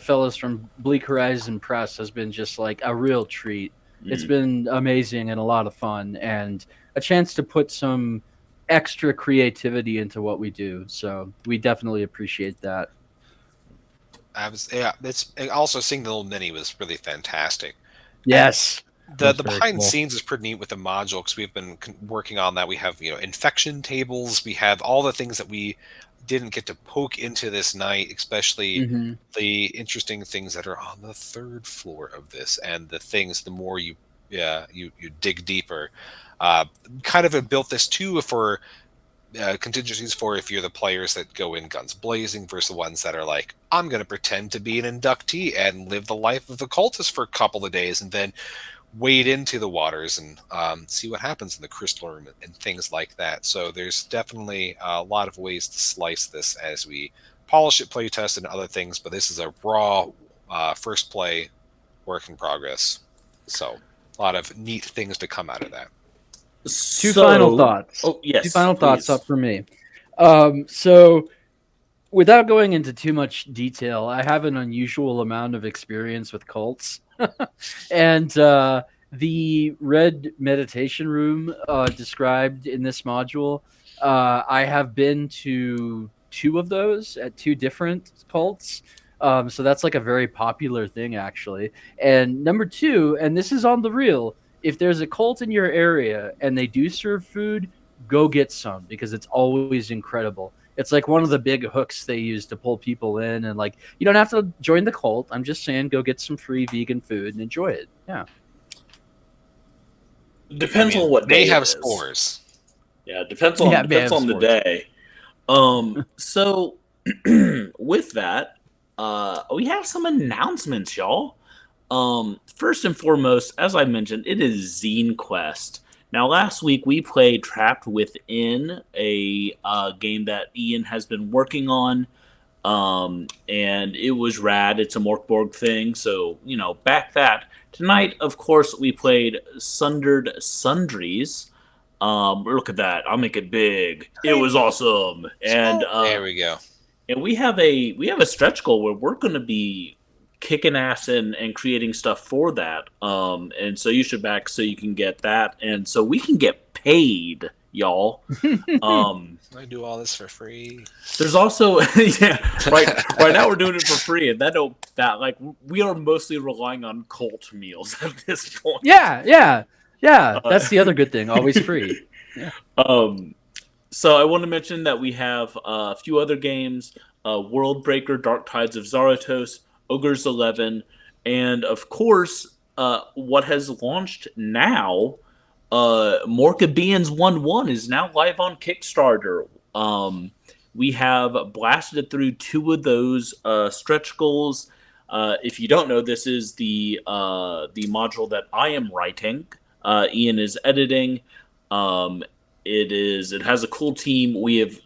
fellows from Bleak Horizon Press has been just like a real treat. It's been amazing and a lot of fun, and a chance to put some extra creativity into what we do. So we definitely appreciate that. It's also seeing the little mini was really fantastic. Yes. The behind the scenes is pretty neat with the module because we've been working on that. We have infection tables. We have all the things that we didn't get to poke into this night, especially the interesting things that are on the 3rd floor of this, and the more you dig deeper. Kind of have built this too for contingencies for if you're the players that go in guns blazing versus the ones that are like, I'm going to pretend to be an inductee and live the life of the cultist for a couple of days and then wade into the waters and see what happens in the crystal room and things like that. So there's definitely a lot of ways to slice this as we polish it, play test, and other things. But this is a raw first play work in progress. So a lot of neat things to come out of that. Two final thoughts. Oh, yes. Two final thoughts please. up for me. So Without going into too much detail, I have an unusual amount of experience with cults. And the red meditation room described in this module, I have been to 2 of those at 2 different cults. So that's like a very popular thing, actually. And number 2, and this is on the real, if there's a cult in your area and they do serve food, go get some because it's always incredible. It's like one of the big hooks they use to pull people in, and like you don't have to join the cult. I'm just saying, go get some free vegan food and enjoy it. Yeah. Depends on what day they have it is. spores. Yeah, depends on the day. So with that, we have some announcements, y'all. First and foremost, as I mentioned, it is ZineQuest. Now, last week we played Trapped Within, a game that Ian has been working on, and it was rad. It's a Morkborg thing, so, back that. Tonight, of course, we played Sundered Sundries. Look at that. I'll make it big. It was awesome. And there we go. And we have a stretch goal where we're going to be kicking ass and creating stuff for that. And so you should back so you can get that. And so we can get paid, y'all. I do all this for free. There's also right now we're doing it for free, and that we are mostly relying on cult meals at this point. Yeah. That's the other good thing. Always free. Yeah. So I want to mention that we have a few other games: World Breaker, Dark Tides of Zarathos, Ogre's 11, and of course, what has launched now, Morkabeans 1-1 is now live on Kickstarter. We have blasted through 2 of those stretch goals. If you don't know, this is the module that I am writing. Ian is editing. It has a cool team. We have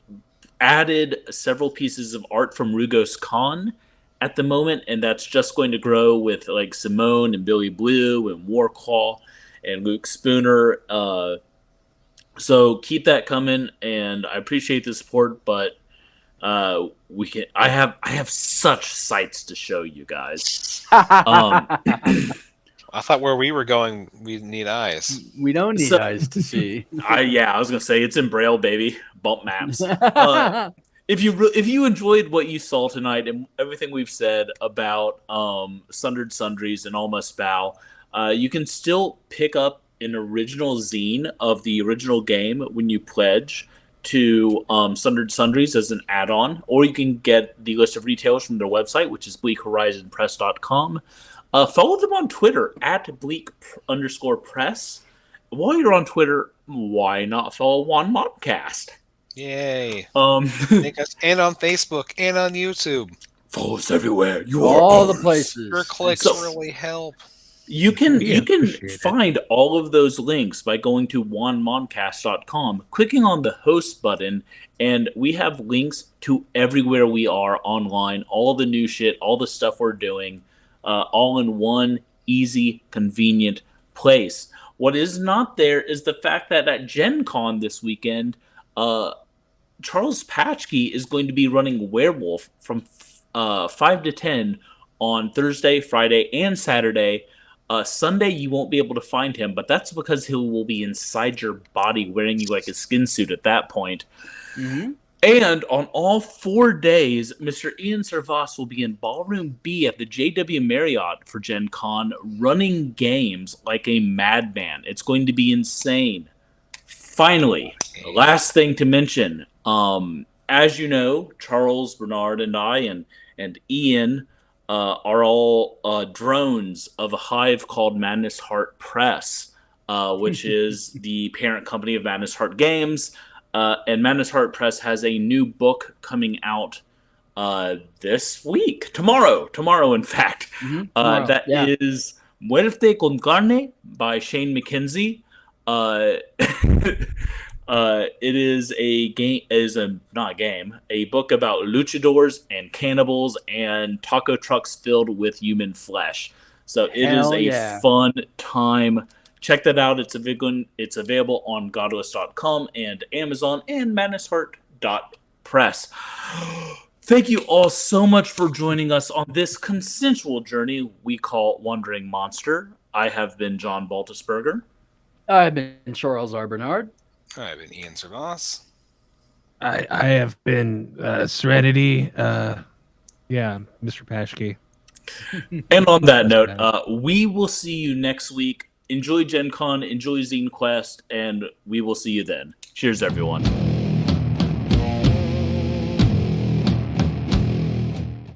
added several pieces of art from Rugos Khan at the moment, and that's just going to grow with like Simone and Billy Blue and Warclaw and Luke Spooner. So keep that coming, and I appreciate the support, but I have such sights to show you guys. I thought where we were going, we need eyes. We don't need eyes to see. I was gonna say it's in Braille, baby. Bump maps. If you enjoyed what you saw tonight and everything we've said about Sundered Sundries and All Must Bow, you can still pick up an original zine of the original game when you pledge to Sundered Sundries as an add-on, or you can get the list of retailers from their website, which is bleakhorizonpress.com. Follow them on Twitter at @bleak_press. While you're on Twitter, why not follow One Modcast? Yay! And on Facebook and on YouTube. Follow us everywhere. All the places. Your clicks really help. You can find all of those links by going to onemodcast.com, clicking on the host button, and we have links to everywhere we are online, all the new shit, all the stuff we're doing, all in one easy, convenient place. What is not there is the fact that at Gen Con this weekend, Charles Patchkey is going to be running Werewolf from 5 to 10 on Thursday, Friday, and Saturday. Sunday, you won't be able to find him, but that's because he will be inside your body wearing you like a skin suit at that point. Mm-hmm. And on all 4 days, Mr. Ian Servas will be in Ballroom B at the JW Marriott for Gen Con, running games like a madman. It's going to be insane. Finally, last thing to mention, as you know, Charles, Bernard, and I, and Ian are all drones of a hive called Madness Heart Press, which is the parent company of Madness Heart Games. And Madness Heart Press has a new book coming out this week. Tomorrow, in fact. Mm-hmm. That is Muerte con Carne by Shane McKenzie. It is a book about luchadors and cannibals and taco trucks filled with human flesh. So it is a fun time. Check that out. It's available on godless.com and Amazon and madnessheart.press. Thank you all so much for joining us on this consensual journey we call Wandering Monster. I have been John Baltusberger. I've been Charles R. Bernard. I've been Ian Servas. I have been Serenity. Yeah, Mr. Pashke. And on that note, we will see you next week. Enjoy Gen Con, enjoy ZineQuest, and we will see you then. Cheers, everyone.